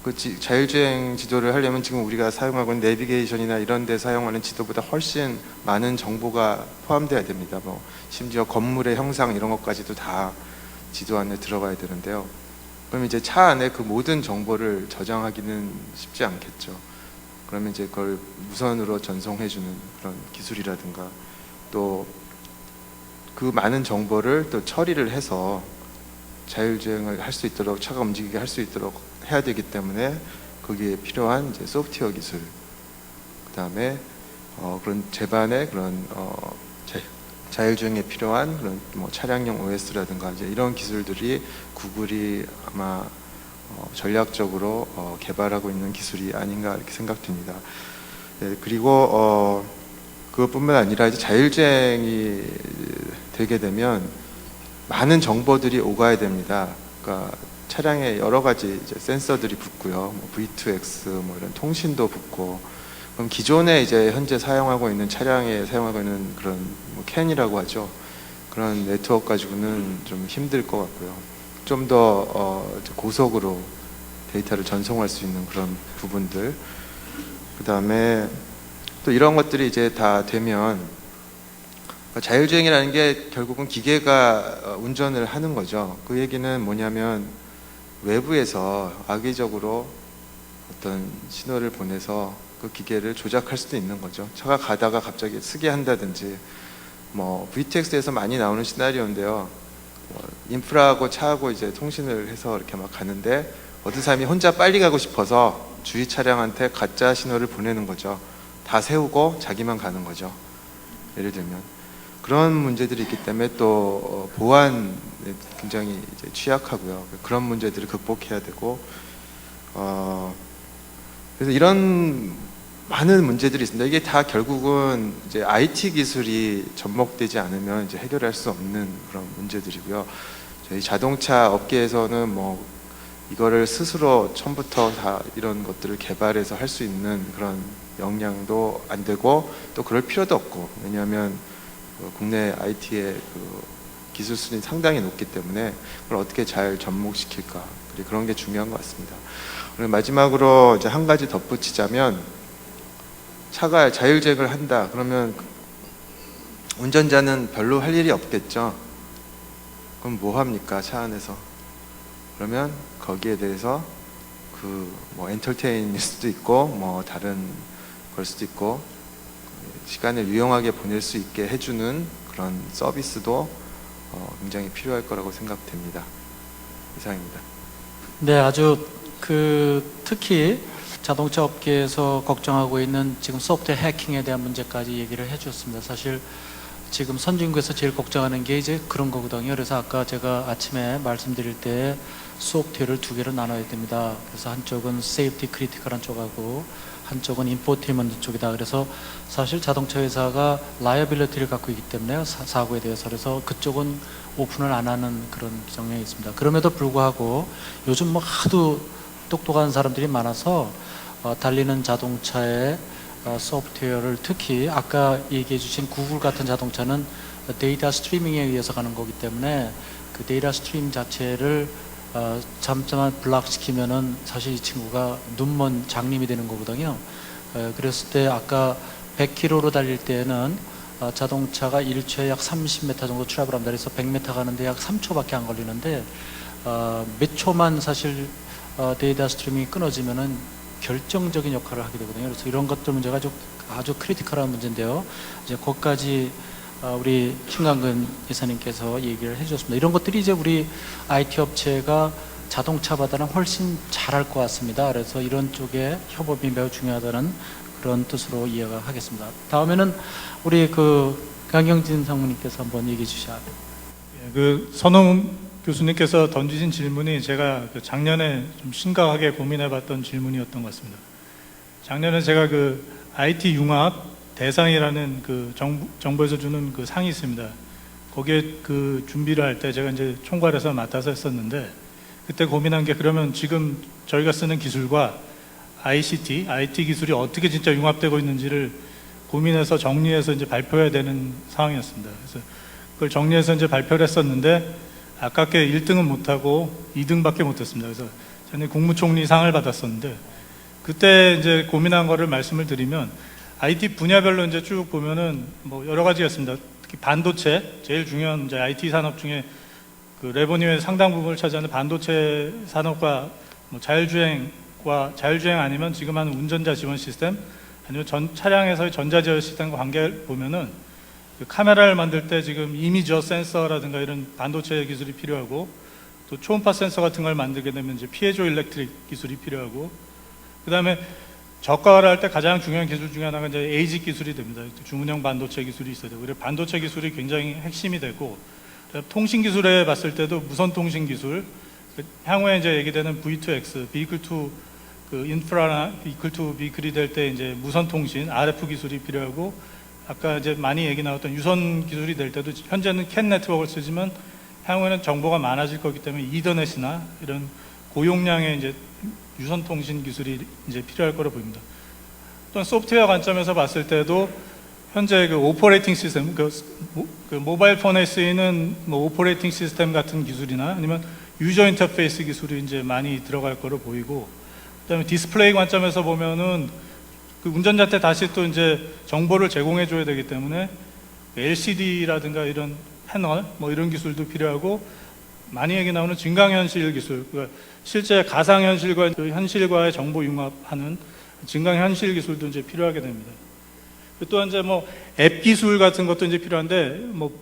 G: 그 자율주행 지도를 하려면 지금 우리가 사용하고 있는 내비게이션이나 이런 데 사용하는 지도보다 훨씬 많은 정보가 포함되어야 됩니다. 뭐 심지어 건물의 형상 이런 것까지도 다 지도 안에 들어가야 되는데요. 그럼 이제 차 안에 그 모든 정보를 저장하기는 쉽지 않겠죠. 그러면 이제 그걸 무선으로 전송해주는 그런 기술이라든가 또 그 많은 정보를 또 처리를 해서 자율주행을 할 수 있도록 차가 움직이게 할 수 있도록 해야 되기 때문에 거기에 필요한 이제 소프트웨어 기술, 그 다음에 그런 제반의 그런 자율주행에 필요한 그런 뭐 차량용 OS라든가 이제 이런 기술들이 구글이 아마 전략적으로 개발하고 있는 기술이 아닌가 이렇게 생각됩니다. 네, 그리고 그것뿐만 아니라 이제 자율주행이 되게 되면 많은 정보들이 오가야 됩니다. 그러니까 차량에 여러 가지 이제 센서들이 붙고요, 뭐 V2X 뭐 이런 통신도 붙고, 그럼 기존에 이제 현재 사용하고 있는 차량에 사용하고 있는 그런 뭐 캔이라고 하죠. 그런 네트워크 가지고는 좀 힘들 것 같고요. 좀 더 고속으로 데이터를 전송할 수 있는 그런 부분들. 그 다음에 또 이런 것들이 이제 다 되면 자율주행이라는 게 결국은 기계가 운전을 하는 거죠. 그 얘기는 뭐냐면 외부에서 악의적으로 어떤 신호를 보내서 그 기계를 조작할 수도 있는 거죠. 차가 가다가 갑자기 쓰게 한다든지, 뭐 VTX에서 많이 나오는 시나리오인데요. 인프라하고 차하고 이제 통신을 해서 이렇게 막 가는데 어떤 사람이 혼자 빨리 가고 싶어서 주위 차량한테 가짜 신호를 보내는 거죠. 다 세우고 자기만 가는 거죠. 예를 들면 그런 문제들이 있기 때문에 또 보안에 굉장히 이제 취약하고요. 그런 문제들을 극복해야 되고, 그래서 이런 많은 문제들이 있습니다. 이게 다 결국은 이제 IT 기술이 접목되지 않으면 이제 해결할 수 없는 그런 문제들이고요. 저희 자동차 업계에서는 뭐 이거를 스스로 처음부터 다 이런 것들을 개발해서 할 수 있는 그런 역량도 안 되고 또 그럴 필요도 없고, 왜냐하면 국내 IT의 그 기술 수준이 상당히 높기 때문에 그걸 어떻게 잘 접목시킬까, 그런 게 중요한 것 같습니다. 그리고 마지막으로 이제 한 가지 덧붙이자면, 차가 자율주행을 한다 그러면 운전자는 별로 할 일이 없겠죠. 그럼 뭐 합니까, 차 안에서? 그러면 거기에 대해서 그 뭐 엔터테인일 수도 있고 뭐 다른 걸 수도 있고 시간을 유용하게 보낼 수 있게 해주는 그런 서비스도 굉장히 필요할 거라고 생각됩니다. 이상입니다.
D: 네, 아주 특히 자동차 업계에서 걱정하고 있는 지금 소프트웨어 해킹에 대한 문제까지 얘기를 해주셨습니다. 사실 지금 선진국에서 제일 걱정하는 게 이제 그런 거거든요. 그래서 아까 제가 아침에 말씀드릴 때 소프트웨어를 두 개로 나눠야 됩니다. 그래서 한쪽은 세이프티 크리티컬한 쪽하고 한쪽은 인포테인먼트 쪽이다. 그래서 사실 자동차 회사가 라이어빌리티를 갖고 있기 때문에 사고에 대해서 그래서 그쪽은 오픈을 안 하는 그런 경향이 있습니다. 그럼에도 불구하고 요즘 뭐 하도 똑똑한 사람들이 많아서 달리는 자동차의 소프트웨어를 특히 아까 얘기해 주신 구글 같은 자동차는 데이터 스트리밍에 의해서 가는 거기 때문에 그 데이터 스트림 자체를 잠깐만 블락시키면은 사실 이 친구가 눈먼 장님이 되는 거거든요. 그랬을 때 아까 100km로 달릴 때는 자동차가 1초에 약 30m 정도 트래블합니다. 그래서 100m 가는데 약 3초밖에 안 걸리는데 몇 초만 사실 데이터 스트리밍이 끊어지면은 결정적인 역할을 하게 되거든요. 그래서 이런 것들 문제가 아주 크리티컬한 문제인데요. 이제 거기까지 우리 심강근 이사님께서 얘기를 해주셨습니다. 이런 것들이 이제 우리 IT 업체가 자동차보다는 훨씬 잘할 것 같습니다. 그래서 이런 쪽에 협업이 매우 중요하다는 그런 뜻으로 이해가 하겠습니다. 다음에는 우리 그 강경진 상무님께서 한번 얘기해 주셔야 돼요.
F: 그 선홍 교수님께서 던지신 질문이 제가 그 작년에 좀 심각하게 고민해봤던 질문이었던 것 같습니다. 작년에 제가 그 IT 융합 대상이라는 그 정부에서 주는 그 상이 있습니다. 거기에 그 준비를 할 때 제가 이제 총괄해서 맡아서 했었는데 그때 고민한 게 그러면 지금 저희가 쓰는 기술과 IT 기술이 어떻게 진짜 융합되고 있는지를 고민해서 정리해서 이제 발표해야 되는 상황이었습니다. 그래서 그걸 정리해서 이제 발표를 했었는데 아깝게 1등은 못하고 2등밖에 못했습니다. 그래서 저는 국무총리 상을 받았었는데 그때 이제 고민한 거를 말씀을 드리면 IT 분야별로 이제 쭉 보면은 뭐 여러 가지가 있습니다. 특히 반도체 제일 중요한 이제 IT 산업 중에 그 레버뉴의 상당 부분을 차지하는 반도체 산업과 뭐 자율주행 아니면 지금 하는 운전자 지원 시스템 아니면 차량에서의 전자제어 시스템과 관계를 보면은 그 카메라를 만들 때 지금 이미저 센서라든가 이런 반도체 기술이 필요하고 또 초음파 센서 같은 걸 만들게 되면 이제 피에조 일렉트릭 기술이 필요하고 그 다음에 저가를 할 때 가장 중요한 기술 중에 하나가 이제 에이지 기술이 됩니다. 주문형 반도체 기술이 있어야 되고, 그래서 반도체 기술이 굉장히 핵심이 되고, 통신 기술에 봤을 때도 무선 통신 기술, 향후에 이제 얘기되는 V2X, Vehicle to 그 인프라나 Vehicle to Vehicle이 될 때 이제 무선 통신, RF 기술이 필요하고, 아까 이제 많이 얘기 나왔던 유선 기술이 될 때도 현재는 캔 네트워크를 쓰지만 향후에는 정보가 많아질 거기 때문에 이더넷이나 이런 고용량의 이제 유선 통신 기술이 이제 필요할 거로 보입니다. 또한 소프트웨어 관점에서 봤을 때도 현재 그 오퍼레이팅 시스템, 그 모바일 폰에 쓰이는 뭐 오퍼레이팅 시스템 같은 기술이나 아니면 유저 인터페이스 기술이 이제 많이 들어갈 거로 보이고, 그다음에 디스플레이 관점에서 보면은 그 운전자한테 다시 또 이제 정보를 제공해 줘야 되기 때문에 LCD라든가 이런 패널 뭐 이런 기술도 필요하고, 많이 얘기 나오는 증강현실 기술, 그러니까 실제 가상현실과 그 현실과의 정보 융합하는 증강현실 기술도 이제 필요하게 됩니다. 또한 이제 뭐 앱 기술 같은 것도 이제 필요한데, 뭐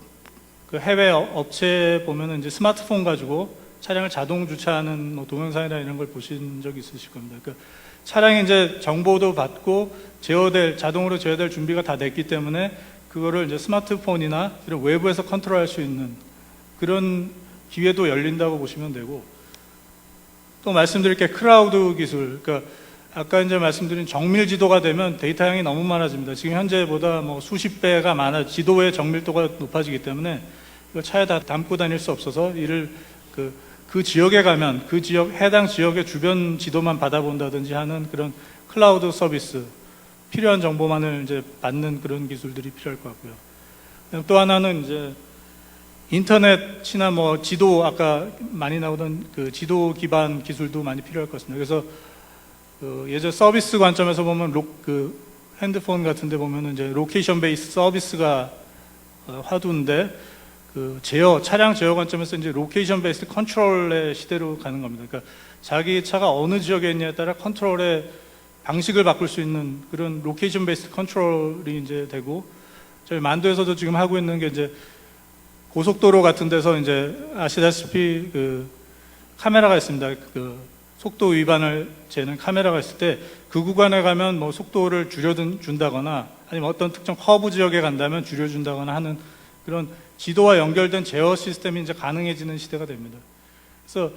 F: 그 해외 업체 보면은 이제 스마트폰 가지고 차량을 자동 주차하는 뭐 동영상이나 이런 걸 보신 적이 있으실 겁니다. 그러니까 차량이 이제 정보도 받고 자동으로 제어될 준비가 다 됐기 때문에 그거를 이제 스마트폰이나 이런 외부에서 컨트롤할 수 있는 그런 기회도 열린다고 보시면 되고, 또 말씀드릴 게 클라우드 기술, 그러니까 아까 이제 말씀드린 정밀 지도가 되면 데이터 양이 너무 많아집니다. 지금 현재보다 뭐 수십 배가 지도의 정밀도가 높아지기 때문에 이거 차에 다 담고 다닐 수 없어서 이를 그 지역에 가면 그 해당 지역의 주변 지도만 받아본다든지 하는 그런 클라우드 서비스, 필요한 정보만을 이제 받는 그런 기술들이 필요할 것 같고요. 또 하나는 이제 인터넷이나 뭐 지도, 아까 많이 나오던 그 지도 기반 기술도 많이 필요할 것 같습니다. 그래서 예전 서비스 관점에서 보면 그 핸드폰 같은 데 보면은 이제 로케이션 베이스 서비스가 화두인데, 그 차량 제어 관점에서 이제 로케이션 베이스 컨트롤의 시대로 가는 겁니다. 그러니까 자기 차가 어느 지역에 있냐에 따라 컨트롤의 방식을 바꿀 수 있는 그런 로케이션 베이스 컨트롤이 이제 되고, 저희 만두에서도 지금 하고 있는 게 이제 고속도로 같은 데서 이제 아시다시피 그 카메라가 있습니다. 그 속도 위반을 재는 카메라가 있을 때 그 구간에 가면 뭐 속도를 줄여준다거나 아니면 어떤 특정 커브 지역에 간다면 줄여준다거나 하는 그런 지도와 연결된 제어 시스템이 이제 가능해지는 시대가 됩니다. 그래서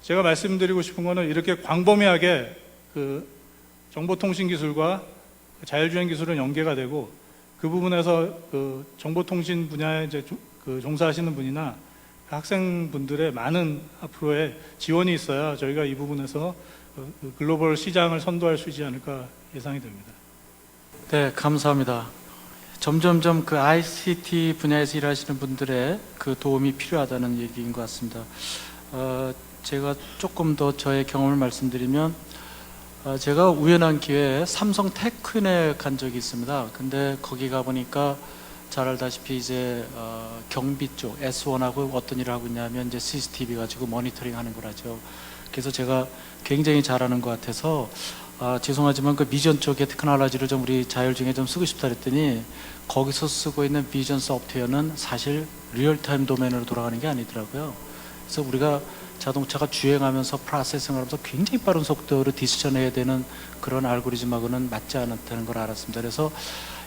F: 제가 말씀드리고 싶은 거는 이렇게 광범위하게 그 정보통신 기술과 자율주행 기술은 연계가 되고 그 부분에서 그 정보통신 분야에 이제 그 종사하시는 분이나 학생분들의 많은 앞으로의 지원이 있어야 저희가 이 부분에서 그 글로벌 시장을 선도할 수 있지 않을까 예상이 됩니다.
D: 네, 감사합니다. 점점점 그 ICT 분야에서 일하시는 분들의 그 도움이 필요하다는 얘기인 것 같습니다. 제가 조금 더 저의 경험을 말씀드리면 제가 우연한 기회에 삼성 테크인에 간 적이 있습니다. 근데 거기 가보니까 잘 알다시피 이제 경비 쪽 S1하고 어떤 일을 하고 있냐면 이제 CCTV 가지고 모니터링 하는 거라죠. 그래서 제가 굉장히 잘하는 것 같아서 죄송하지만 그 비전 쪽의 테크놀로지를 좀 우리 자율주행에 좀 쓰고 싶다 그랬더니 거기서 쓰고 있는 비전 소프트웨어는 사실 리얼타임 도메인으로 돌아가는 게 아니더라고요. 그래서 우리가 자동차가 주행하면서 프로세싱을 하면서 굉장히 빠른 속도로 디시전해야 되는 그런 알고리즘하고는 맞지 않았다는 걸 알았습니다. 그래서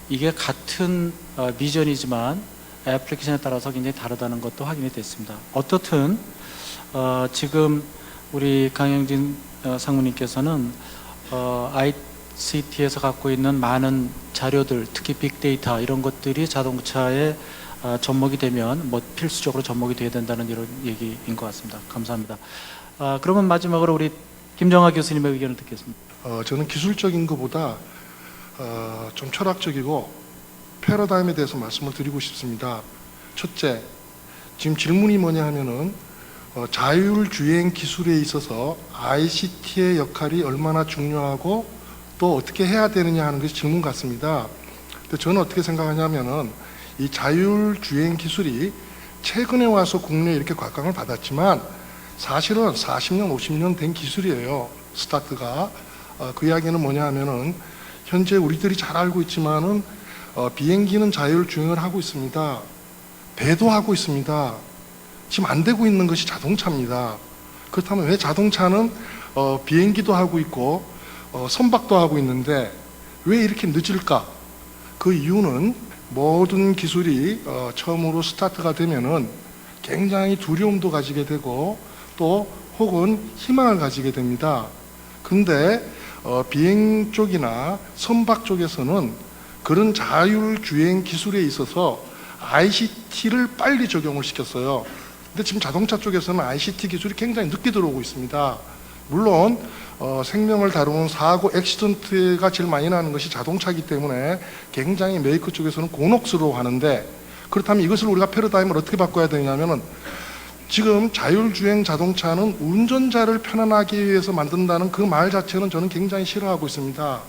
D: 이게 같은 비전이지만 애플리케이션에 따라서 굉장히 다르다는 것도 확인이 됐습니다. 어떻든 지금 우리 강영진 상무님께서는 ICT에서 갖고 있는 많은 자료들, 특히 빅데이터 이런 것들이 자동차에 접목이 되면 뭐 필수적으로 접목이 돼야 된다는 이런 얘기인 것 같습니다. 감사합니다. 그러면 마지막으로 우리 김정하 교수님의 의견을 듣겠습니다.
E: 저는 기술적인 것보다 좀 철학적이고 패러다임에 대해서 말씀을 드리고 싶습니다. 첫째, 지금 질문이 뭐냐 하면은 자율주행 기술에 있어서 ICT의 역할이 얼마나 중요하고 또 어떻게 해야 되느냐 하는 것이 질문 같습니다. 근데 저는 어떻게 생각하냐면은 이 자율주행 기술이 최근에 와서 국내에 이렇게 곽광을 받았지만 사실은 40년, 50년 된 기술이에요. 스타트가. 그 이야기는 뭐냐 하면은 현재 우리들이 잘 알고 있지만은 비행기는 자율주행을 하고 있습니다. 배도 하고 있습니다. 지금 안 되고 있는 것이 자동차입니다. 그렇다면 왜 자동차는 비행기도 하고 있고 선박도 하고 있는데 왜 이렇게 늦을까? 그 이유는 모든 기술이 처음으로 스타트가 되면은 굉장히 두려움도 가지게 되고 또 혹은 희망을 가지게 됩니다. 근데 비행 쪽이나 선박 쪽에서는 그런 자율주행 기술에 있어서 ICT를 빨리 적용을 시켰어요. 근데 지금 자동차 쪽에서는 ICT 기술이 굉장히 늦게 들어오고 있습니다. 물론 생명을 다루는 사고, 액시던트가 제일 많이 나는 것이 자동차이기 때문에 굉장히 메이커 쪽에서는 곤혹스러워하는데, 그렇다면 이것을 우리가 패러다임을 어떻게 바꿔야 되냐면은 지금 자율주행 자동차는 운전자를 편안하게 위해서 만든다는 그 말 자체는 저는 굉장히 싫어하고 있습니다.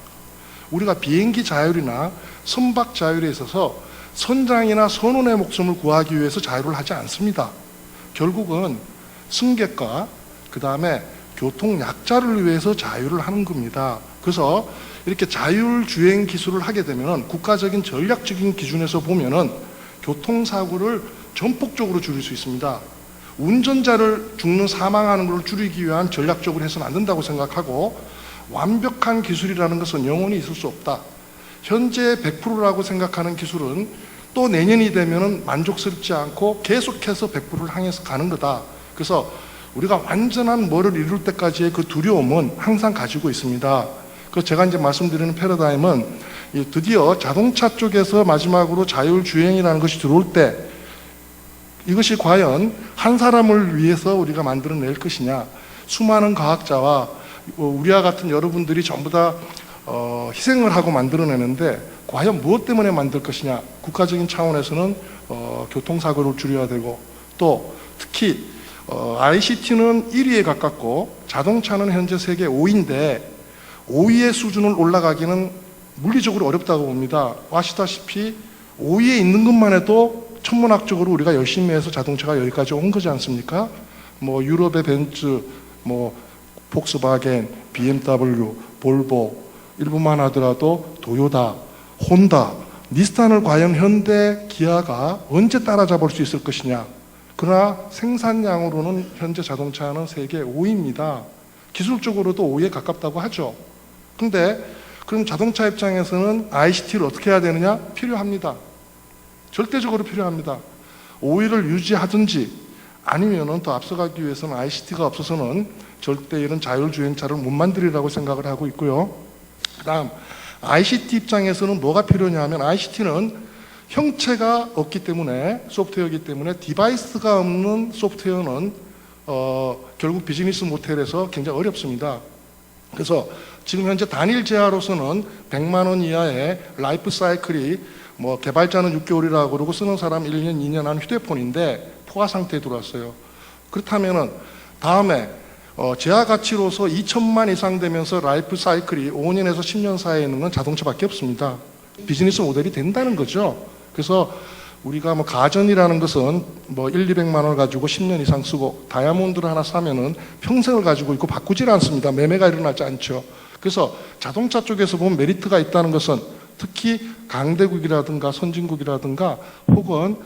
E: 우리가 비행기 자율이나 선박 자율에 있어서 선장이나 선원의 목숨을 구하기 위해서 자율을 하지 않습니다. 결국은 승객과 그 다음에 교통 약자를 위해서 자율을 하는 겁니다. 그래서 이렇게 자율주행 기술을 하게 되면 국가적인 전략적인 기준에서 보면은 교통사고를 전폭적으로 줄일 수 있습니다. 운전자를 죽는 사망하는 걸 줄이기 위한 전략적으로 해서는 안 된다고 생각하고, 완벽한 기술이라는 것은 영원히 있을 수 없다. 현재 100%라고 생각하는 기술은 또 내년이 되면은 만족스럽지 않고 계속해서 100%를 향해서 가는 거다. 그래서 우리가 완전한 뭐를 이룰 때까지의 그 두려움은 항상 가지고 있습니다. 그래서 제가 이제 말씀드리는 패러다임은 드디어 자동차 쪽에서 마지막으로 자율주행이라는 것이 들어올 때 이것이 과연 한 사람을 위해서 우리가 만들어낼 것이냐, 수많은 과학자와 우리와 같은 여러분들이 전부 다 희생을 하고 만들어내는데 과연 무엇 때문에 만들 것이냐. 국가적인 차원에서는 교통사고를 줄여야 되고, 또 특히 ICT는 1위에 가깝고 자동차는 현재 세계 5위인데 5위의 수준을 올라가기는 물리적으로 어렵다고 봅니다. 아시다시피 5위에 있는 것만 해도 천문학적으로 우리가 열심히 해서 자동차가 여기까지 온 거지 않습니까? 뭐 유럽의 벤츠, 뭐 폭스바겐, BMW, 볼보, 일부만 하더라도 도요타, 혼다, 니스탄을 과연 현대, 기아가 언제 따라잡을 수 있을 것이냐. 그러나 생산량으로는 현재 자동차는 세계 5위입니다. 기술적으로도 5위에 가깝다고 하죠. 근데 그럼 자동차 입장에서는 ICT를 어떻게 해야 되느냐? 필요합니다. 절대적으로 필요합니다. 5위를 유지하든지 아니면은 더 앞서가기 위해서는 ICT가 없어서는 절대 이런 자율주행차를 못 만들리라고 생각을 하고 있고요. 그다음 ICT 입장에서는 뭐가 필요냐 하면 ICT는 형체가 없기 때문에 소프트웨어이기 때문에 디바이스가 없는 소프트웨어는 결국 비즈니스 모델에서 굉장히 어렵습니다. 그래서 지금 현재 단일 제하로서는 100만 원 이하의 라이프 사이클이 뭐 개발자는 6개월이라고 그러고 쓰는 사람 1년, 2년 한 휴대폰인데 포화 상태에 들어왔어요. 그렇다면은 다음에 제한 가치로서 2천만 이상 되면서 라이프 사이클이 5년에서 10년 사이에 있는 건 자동차밖에 없습니다. 비즈니스 모델이 된다는 거죠. 그래서 우리가 뭐 가전이라는 것은 뭐 200만 원을 가지고 10년 이상 쓰고 다이아몬드를 하나 사면은 평생을 가지고 있고 바꾸질 않습니다. 매매가 일어나지 않죠. 그래서 자동차 쪽에서 보면 메리트가 있다는 것은 특히 강대국이라든가 선진국이라든가 혹은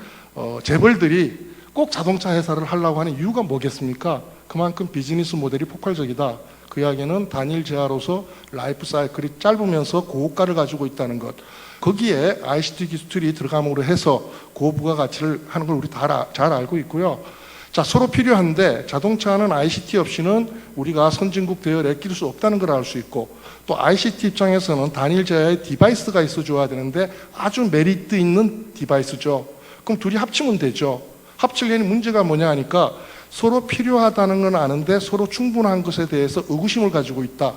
E: 재벌들이 꼭 자동차 회사를 하려고 하는 이유가 뭐겠습니까? 그만큼 비즈니스 모델이 폭발적이다. 그 이야기는 단일 제하로서 라이프 사이클이 짧으면서 고가를 가지고 있다는 것. 거기에 ICT 기술이 들어감으로 해서 고부가가치를 하는 걸 우리 다 잘 알고 있고요. 자, 서로 필요한데 자동차는 ICT 없이는 우리가 선진국 대열에 낄 수 없다는 걸 알 수 있고 또 ICT 입장에서는 단일 제어의 디바이스가 있어줘야 되는데 아주 메리트 있는 디바이스죠. 그럼 둘이 합치면 되죠. 합치려니 문제가 뭐냐 하니까 서로 필요하다는 건 아는데 서로 충분한 것에 대해서 의구심을 가지고 있다.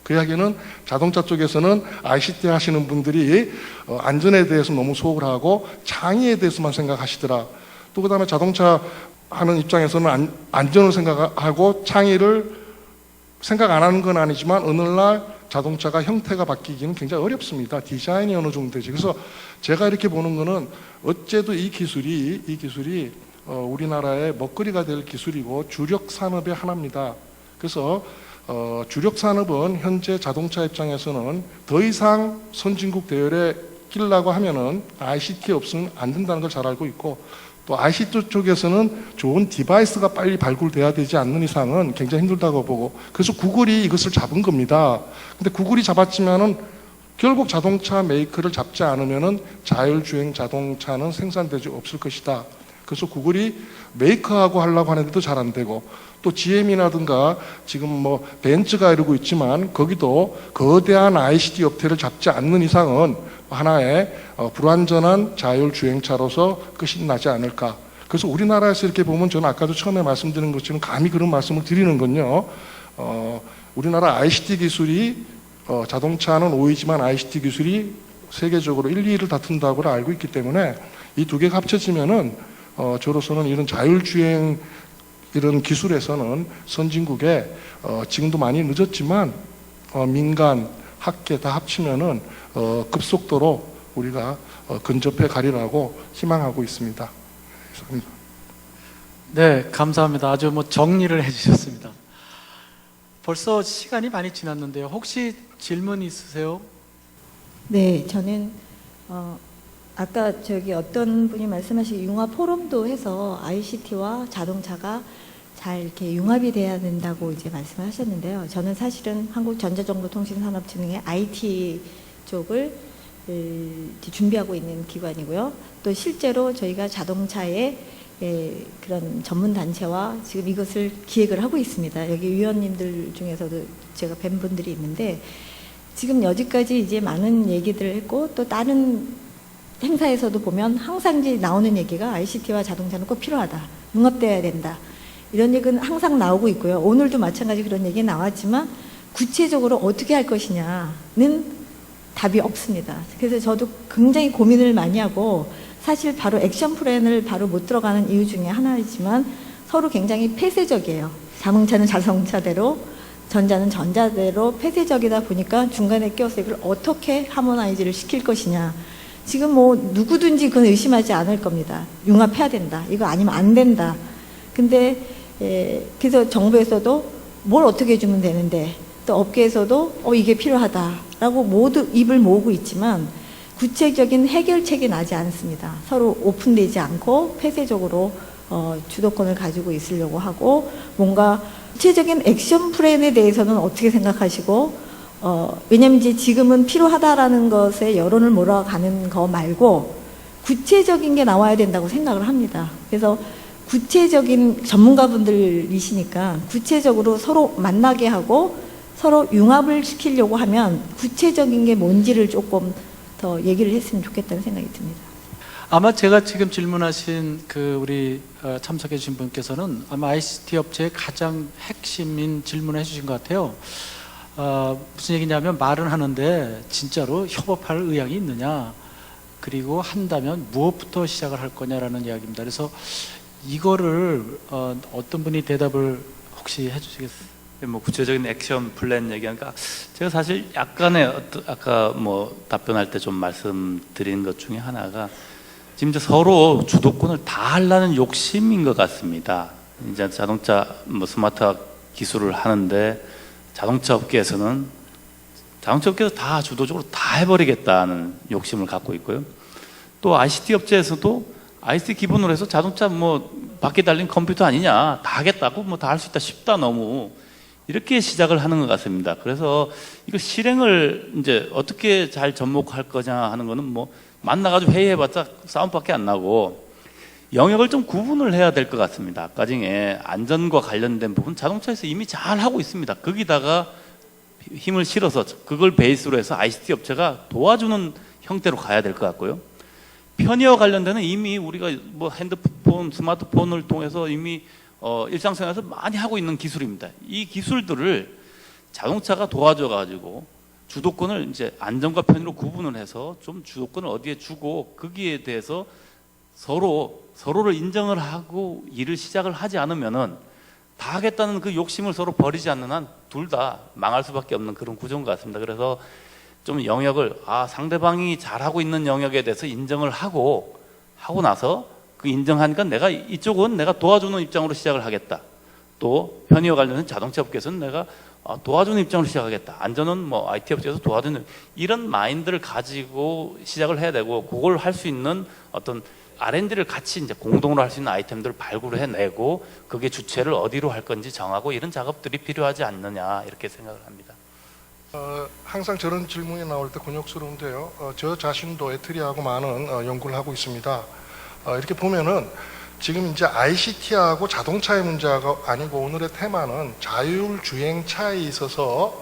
E: 그 이야기는 자동차 쪽에서는 ICT 하시는 분들이 안전에 대해서 너무 소홀을 하고 창의에 대해서만 생각하시더라. 또 그다음에 자동차 하는 입장에서는 안전을 생각하고 창의를 생각 안 하는 건 아니지만 오늘날 자동차가 형태가 바뀌기는 굉장히 어렵습니다. 디자인이 어느 정도 되지. 그래서 제가 이렇게 보는 거는 어째도 이 기술이 우리나라의 먹거리가 될 기술이고 주력 산업의 하나입니다. 그래서 주력 산업은 현재 자동차 입장에서는 더 이상 선진국 대열에 끼려고 하면은 ICT 없으면 안 된다는 걸 잘 알고 있고 또 ICT 쪽에서는 좋은 디바이스가 빨리 발굴돼야 되지 않는 이상은 굉장히 힘들다고 보고 그래서 구글이 이것을 잡은 겁니다. 근데 구글이 잡았지만은 결국 자동차 메이커를 잡지 않으면은 자율주행 자동차는 생산되지 없을 것이다. 그래서 구글이 메이커하고 하려고 하는데도 잘 안 되고 또 GM이라든가 지금 뭐 벤츠가 이러고 있지만 거기도 거대한 ICT 업체를 잡지 않는 이상은 하나의 불완전한 자율주행차로서 끝이 나지 않을까. 그래서 우리나라에서 이렇게 보면 저는 아까도 처음에 말씀드린 것처럼 감히 그런 말씀을 드리는 건요. 우리나라 ICT 기술이 자동차는 5위지만 ICT 기술이 세계적으로 1, 2위를 다툰다고 알고 있기 때문에 이 두 개가 합쳐지면은 저로서는 이런 자율주행 이런 기술에서는 선진국에 지금도 많이 늦었지만 민간, 학계 다 합치면은 급속도로 우리가 근접해 가리라고 희망하고 있습니다. 감사합니다.
D: 네, 감사합니다. 아주 뭐 정리를 해주셨습니다. 벌써 시간이 많이 지났는데요. 혹시 질문 있으세요?
I: 네, 저는 아까 어떤 분이 말씀하신 융합 포럼도 해서 ICT와 자동차가 잘 이렇게 융합이 돼야 된다고 이제 말씀을 하셨는데요. 저는 사실은 한국전자정보통신산업진흥의 IT 쪽을 준비하고 있는 기관이고요. 또 실제로 저희가 자동차의 그런 전문 단체와 지금 이것을 기획을 하고 있습니다. 여기 위원님들 중에서도 제가 뵌 분들이 있는데 지금 여기까지 이제 많은 얘기들을 했고 또 다른 행사에서도 보면 항상 이제 나오는 얘기가 ICT와 자동차는 꼭 필요하다. 융합돼야 된다. 이런 얘기는 항상 나오고 있고요. 오늘도 마찬가지 그런 얘기 나왔지만 구체적으로 어떻게 할 것이냐는 답이 없습니다. 그래서 저도 굉장히 고민을 많이 하고 사실 바로 액션 플랜을 바로 못 들어가는 이유 중에 하나이지만 서로 굉장히 폐쇄적이에요. 자동차는 자동차대로 전자는 전자대로 폐쇄적이다 보니까 중간에 껴서 이걸 어떻게 하모나이즈를 시킬 것이냐. 지금 뭐 누구든지 그건 의심하지 않을 겁니다. 융합해야 된다. 이거 아니면 안 된다. 근데 그래서 정부에서도 뭘 어떻게 해주면 되는데 또 업계에서도 이게 필요하다라고 모두 입을 모으고 있지만 구체적인 해결책이 나지 않습니다. 서로 오픈되지 않고 폐쇄적으로 주도권을 가지고 있으려고 하고 뭔가 구체적인 액션 플랜에 대해서는 어떻게 생각하시고 왜냐면 이제 지금은 필요하다라는 것에 여론을 몰아가는 거 말고 구체적인 게 나와야 된다고 생각을 합니다. 그래서 구체적인 전문가분들이시니까 구체적으로 서로 만나게 하고 서로 융합을 시키려고 하면 구체적인 게 뭔지를 조금 더 얘기를 했으면 좋겠다는 생각이 듭니다.
D: 아마 제가 지금 질문하신 그 우리 참석해 주신 분께서는 아마 ICT 업체의 가장 핵심인 질문을 해주신 것 같아요. 무슨 얘기냐면 말은 하는데 진짜로 협업할 의향이 있느냐, 그리고 한다면 무엇부터 시작을 할 거냐라는 이야기입니다. 그래서 이거를 어떤 분이 대답을 혹시 해주시겠어요?
B: 뭐 구체적인 액션 플랜 얘기하니까 제가 사실 약간의 아까 뭐 답변할 때 좀 말씀드린 것 중에 하나가 지금 이제 서로 주도권을 다 하려는 욕심인 것 같습니다. 이제 자동차 뭐 스마트화 기술을 하는데 자동차 업계에서 다 주도적으로 다 해버리겠다는 욕심을 갖고 있고요. 또 ICT 업체에서도 ICT 기본으로 해서 자동차 뭐 바퀴 달린 컴퓨터 아니냐, 다 하겠다고 뭐 다 할 수 있다, 쉽다 너무 이렇게 시작을 하는 것 같습니다. 그래서 이거 실행을 이제 어떻게 잘 접목할 거냐 하는 거는 뭐 만나가지고 회의해봤자 싸움밖에 안 나고 영역을 좀 구분을 해야 될 것 같습니다. 아까 중에 안전과 관련된 부분 자동차에서 이미 잘 하고 있습니다. 거기다가 힘을 실어서 그걸 베이스로 해서 ICT 업체가 도와주는 형태로 가야 될 것 같고요. 편의와 관련되는 이미 우리가 뭐 핸드폰, 스마트폰을 통해서 이미 일상생활에서 많이 하고 있는 기술입니다. 이 기술들을 자동차가 도와줘가지고 주도권을 이제 안전과 편의로 구분을 해서 좀 주도권을 어디에 주고 거기에 대해서 서로를 인정을 하고 일을 시작을 하지 않으면은 다 하겠다는 그 욕심을 서로 버리지 않는 한 둘 다 망할 수밖에 없는 그런 구조인 것 같습니다. 그래서 좀 영역을 상대방이 잘하고 있는 영역에 대해서 인정을 하고 나서 그 인정하니까 이쪽은 내가 도와주는 입장으로 시작을 하겠다. 또 편의와 관련된 자동차 업계에서는 내가 도와주는 입장으로 시작하겠다. 안전은 뭐 IT 업체에서 도와주는 이런 마인드를 가지고 시작을 해야 되고 그걸 할 수 있는 어떤 R&D를 같이 이제 공동으로 할 수 있는 아이템들을 발굴을 해내고 그게 주체를 어디로 할 건지 정하고 이런 작업들이 필요하지 않느냐 이렇게 생각을 합니다.
E: 항상 저런 질문이 나올 때 곤욕스러운데요. 저 자신도 애트리하고 많은 연구를 하고 있습니다. 이렇게 보면은 지금 이제 ICT하고 자동차의 문제가 아니고 오늘의 테마는 자율주행차에 있어서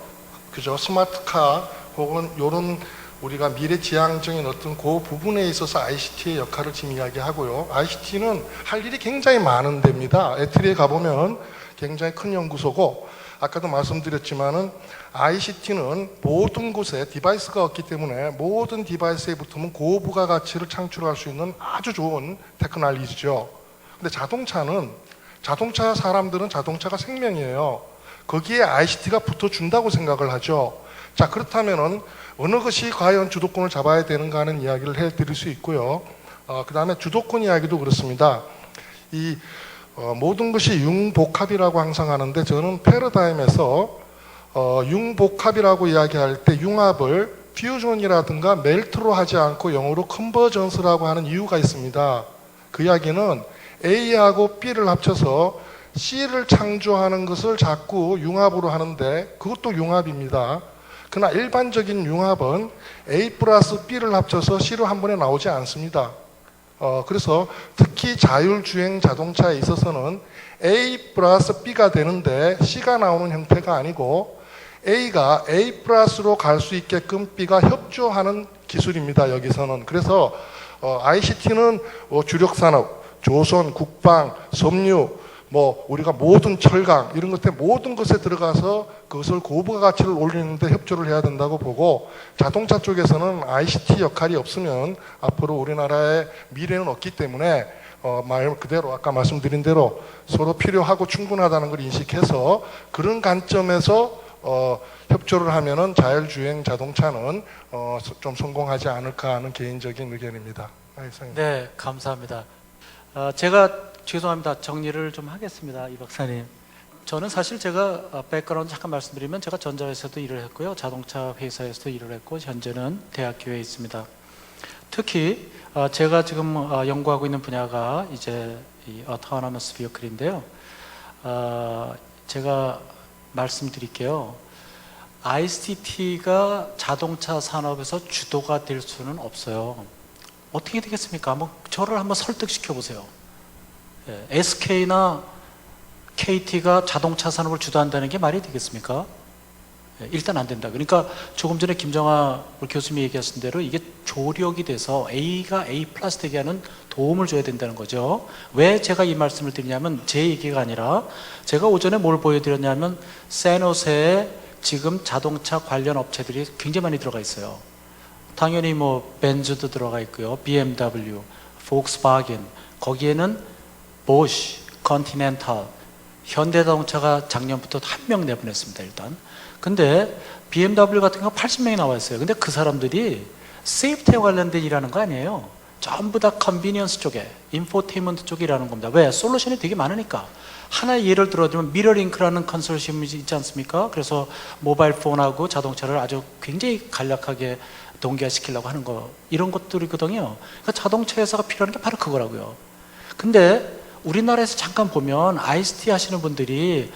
E: 그죠 스마트카 혹은 이런 우리가 미래지향적인 어떤 그 부분에 있어서 ICT의 역할을 지금 이야기하고요. ICT는 할 일이 굉장히 많은 데입니다. 애트리에 가보면 굉장히 큰 연구소고 아까도 말씀드렸지만은 ICT는 모든 곳에 디바이스가 없기 때문에 모든 디바이스에 붙으면 고부가 가치를 창출할 수 있는 아주 좋은 테크놀로지죠. 근데 자동차 사람들은 자동차가 생명이에요. 거기에 ICT가 붙어준다고 생각을 하죠. 자, 그렇다면은 어느 것이 과연 주도권을 잡아야 되는가 하는 이야기를 해드릴 수 있고요. 그 다음에 주도권 이야기도 그렇습니다. 모든 것이 융복합이라고 항상 하는데 저는 패러다임에서 융복합이라고 이야기할 때 융합을 퓨전이라든가 멜트로 하지 않고 영어로 컨버전스라고 하는 이유가 있습니다. 그 이야기는 A하고 B를 합쳐서 C를 창조하는 것을 자꾸 융합으로 하는데 그것도 융합입니다. 그러나 일반적인 융합은 A 플러스 B를 합쳐서 C로 한 번에 나오지 않습니다. 그래서 특히 자율주행 자동차에 있어서는 A 플러스 B가 되는데 C가 나오는 형태가 아니고 A가 A 플러스로 갈 수 있게끔 B가 협조하는 기술입니다. 여기서는. 그래서 ICT는 주력산업, 조선, 국방, 섬유, 우리가 모든 철강 이런 것들 모든 것에 들어가서 그것을 고부가 가치를 올리는데 협조를 해야 된다고 보고 자동차 쪽에서는 ICT 역할이 없으면 앞으로 우리나라의 미래는 없기 때문에 말 그대로 아까 말씀드린 대로 서로 필요하고 충분하다는 걸 인식해서 그런 관점에서 협조를 하면은 자율주행 자동차는 좀 성공하지 않을까 하는 개인적인 의견입니다.
D: 네, 감사합니다. 제가 죄송합니다. 정리를 좀 하겠습니다. 이 박사님. 저는 사실 제가 백그라운드 잠깐 말씀드리면 제가 전자회사도 일을 했고요. 자동차 회사에서도 일을 했고 현재는 대학교에 있습니다. 특히 제가 지금 연구하고 있는 분야가 이제 이 autonomous vehicle인데요. 제가 말씀드릴게요. ICT가 자동차 산업에서 주도가 될 수는 없어요. 어떻게 되겠습니까? 저를 한번 설득시켜 보세요. SK나 KT가 자동차 산업을 주도한다는 게 말이 되겠습니까? 일단 안 된다. 그러니까 조금 전에 김정하 교수님이 얘기하신 대로 이게 조력이 돼서 A가 A 플러스 되게 하는 도움을 줘야 된다는 거죠. 왜 제가 이 말씀을 드리냐면 제 얘기가 아니라 제가 오전에 뭘 보여드렸냐면 샌호세에 지금 자동차 관련 업체들이 굉장히 많이 들어가 있어요. 당연히 벤츠도 들어가 있고요. BMW, 폭스바겐, 거기에는 보쉬, 컨티넨탈, 현대자동차가 작년부터 1명 내보냈습니다. 일단. 근데 BMW 같은 경우 80명이 나와 있어요. 근데 그 사람들이 세이프티에 관련된 일하는 거 아니에요. 전부 다 컨비니언스 쪽에, 인포테인먼트 쪽에 일하는 겁니다. 왜? 솔루션이 되게 많으니까. 하나의 예를 들어주면 미러링크라는 컨소시엄이 있지 않습니까? 그래서 모바일 폰하고 자동차를 아주 굉장히 간략하게 동기화시키려고 하는 거, 이런 것들이거든요. 그러니까 자동차 회사가 필요한 게 바로 그거라고요. 근데 우리나라에서 잠깐 보면 ICT 하시는 분들이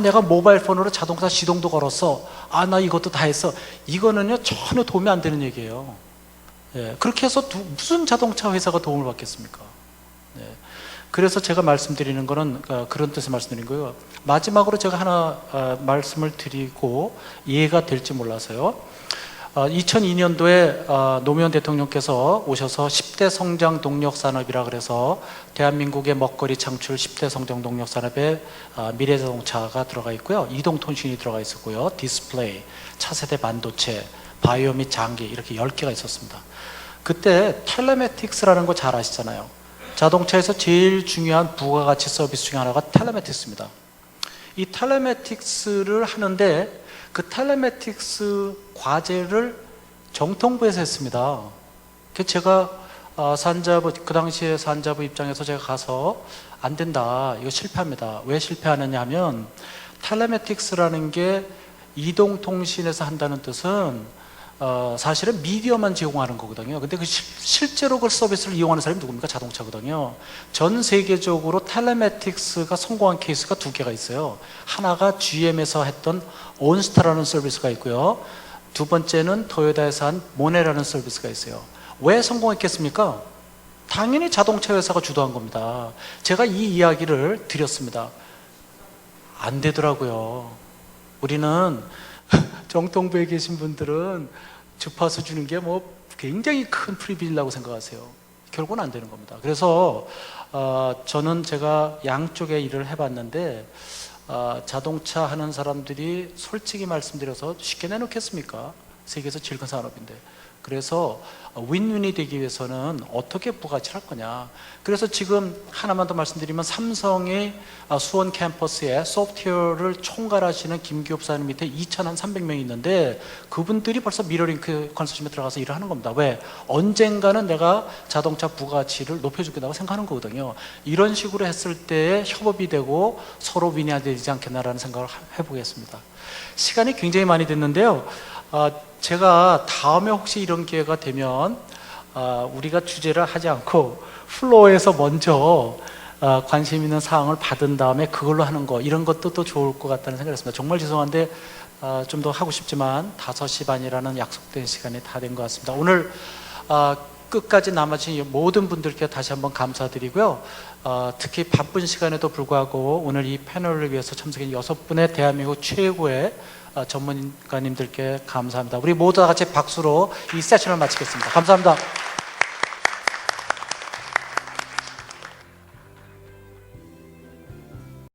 D: 내가 모바일 폰으로 자동차 시동도 걸었어. 나 이것도 다 했어. 이거는요 전혀 도움이 안 되는 얘기예요. 그렇게 해서 무슨 자동차 회사가 도움을 받겠습니까? 그래서 제가 말씀드리는 거는 그런 뜻의 말씀드린 거예요. 마지막으로 제가 하나 말씀을 드리고 이해가 될지 몰라서요. 2002년도에 노무현 대통령께서 오셔서 10대 성장 동력 산업이라 그래서 대한민국의 먹거리 창출 10대 성장 동력 산업에 미래자동차가 들어가 있고요. 이동통신이 들어가 있었고요. 디스플레이, 차세대 반도체, 바이오 및 장기 이렇게 10개가 있었습니다. 그때 텔레매틱스라는 거 잘 아시잖아요. 자동차에서 제일 중요한 부가가치 서비스 중에 하나가 텔레매틱스입니다. 이 텔레매틱스를 하는데 그 텔레매틱스 과제를 정통부에서 했습니다. 제가 산자부, 그 당시에 산자부 입장에서 제가 가서 안 된다, 이거 실패합니다. 왜 실패하느냐 하면 텔레매틱스라는 게 이동통신에서 한다는 뜻은 사실은 미디어만 제공하는 거거든요. 근데 실제로 그 서비스를 이용하는 사람이 누굽니까? 자동차거든요. 전 세계적으로 텔레매틱스가 성공한 케이스가 2개가 있어요. 하나가 GM에서 했던 온스타라는 서비스가 있고요. 두 번째는 토요타에서 한 모네라는 서비스가 있어요. 왜 성공했겠습니까? 당연히 자동차 회사가 주도한 겁니다. 제가 이 이야기를 드렸습니다. 안 되더라고요. 우리는 정통부에 계신 분들은 주파수 주는 게 굉장히 큰 프리빌리라고 생각하세요. 결국은 안 되는 겁니다. 그래서 저는 제가 양쪽의 일을 해봤는데 자동차 하는 사람들이 솔직히 말씀드려서 쉽게 내놓겠습니까? 세계에서 제일 큰 산업인데. 그래서 윈윈이 되기 위해서는 어떻게 부가치를 할 거냐. 그래서 지금 하나만 더 말씀드리면 삼성이 수원 캠퍼스에 소프트웨어를 총괄하시는 김기업사님 밑에 2,300명이 있는데 그분들이 벌써 미러링크 컨소시엄에 들어가서 일을 하는 겁니다. 왜? 언젠가는 내가 자동차 부가치를 높여주겠다고 생각하는 거거든요. 이런 식으로 했을 때 협업이 되고 서로 윈해야 되지 않겠나라는 생각을 해보겠습니다. 시간이 굉장히 많이 됐는데요. 제가 다음에 혹시 이런 기회가 되면 우리가 주제를 하지 않고 플로어에서 먼저 관심 있는 사항을 받은 다음에 그걸로 하는 거, 이런 것도 또 좋을 것 같다는 생각을 했습니다. 정말 죄송한데 좀 더 하고 싶지만 5시 반이라는 약속된 시간이 다 된 것 같습니다. 오늘 끝까지 남아주신 모든 분들께 다시 한번 감사드리고요. 특히 바쁜 시간에도 불구하고 오늘 이 패널을 위해서 참석한 6분의 대한민국 최고의 전문가님들께 감사합니다. 우리 모두 다 같이 박수로 이 세션을 마치겠습니다. 감사합니다.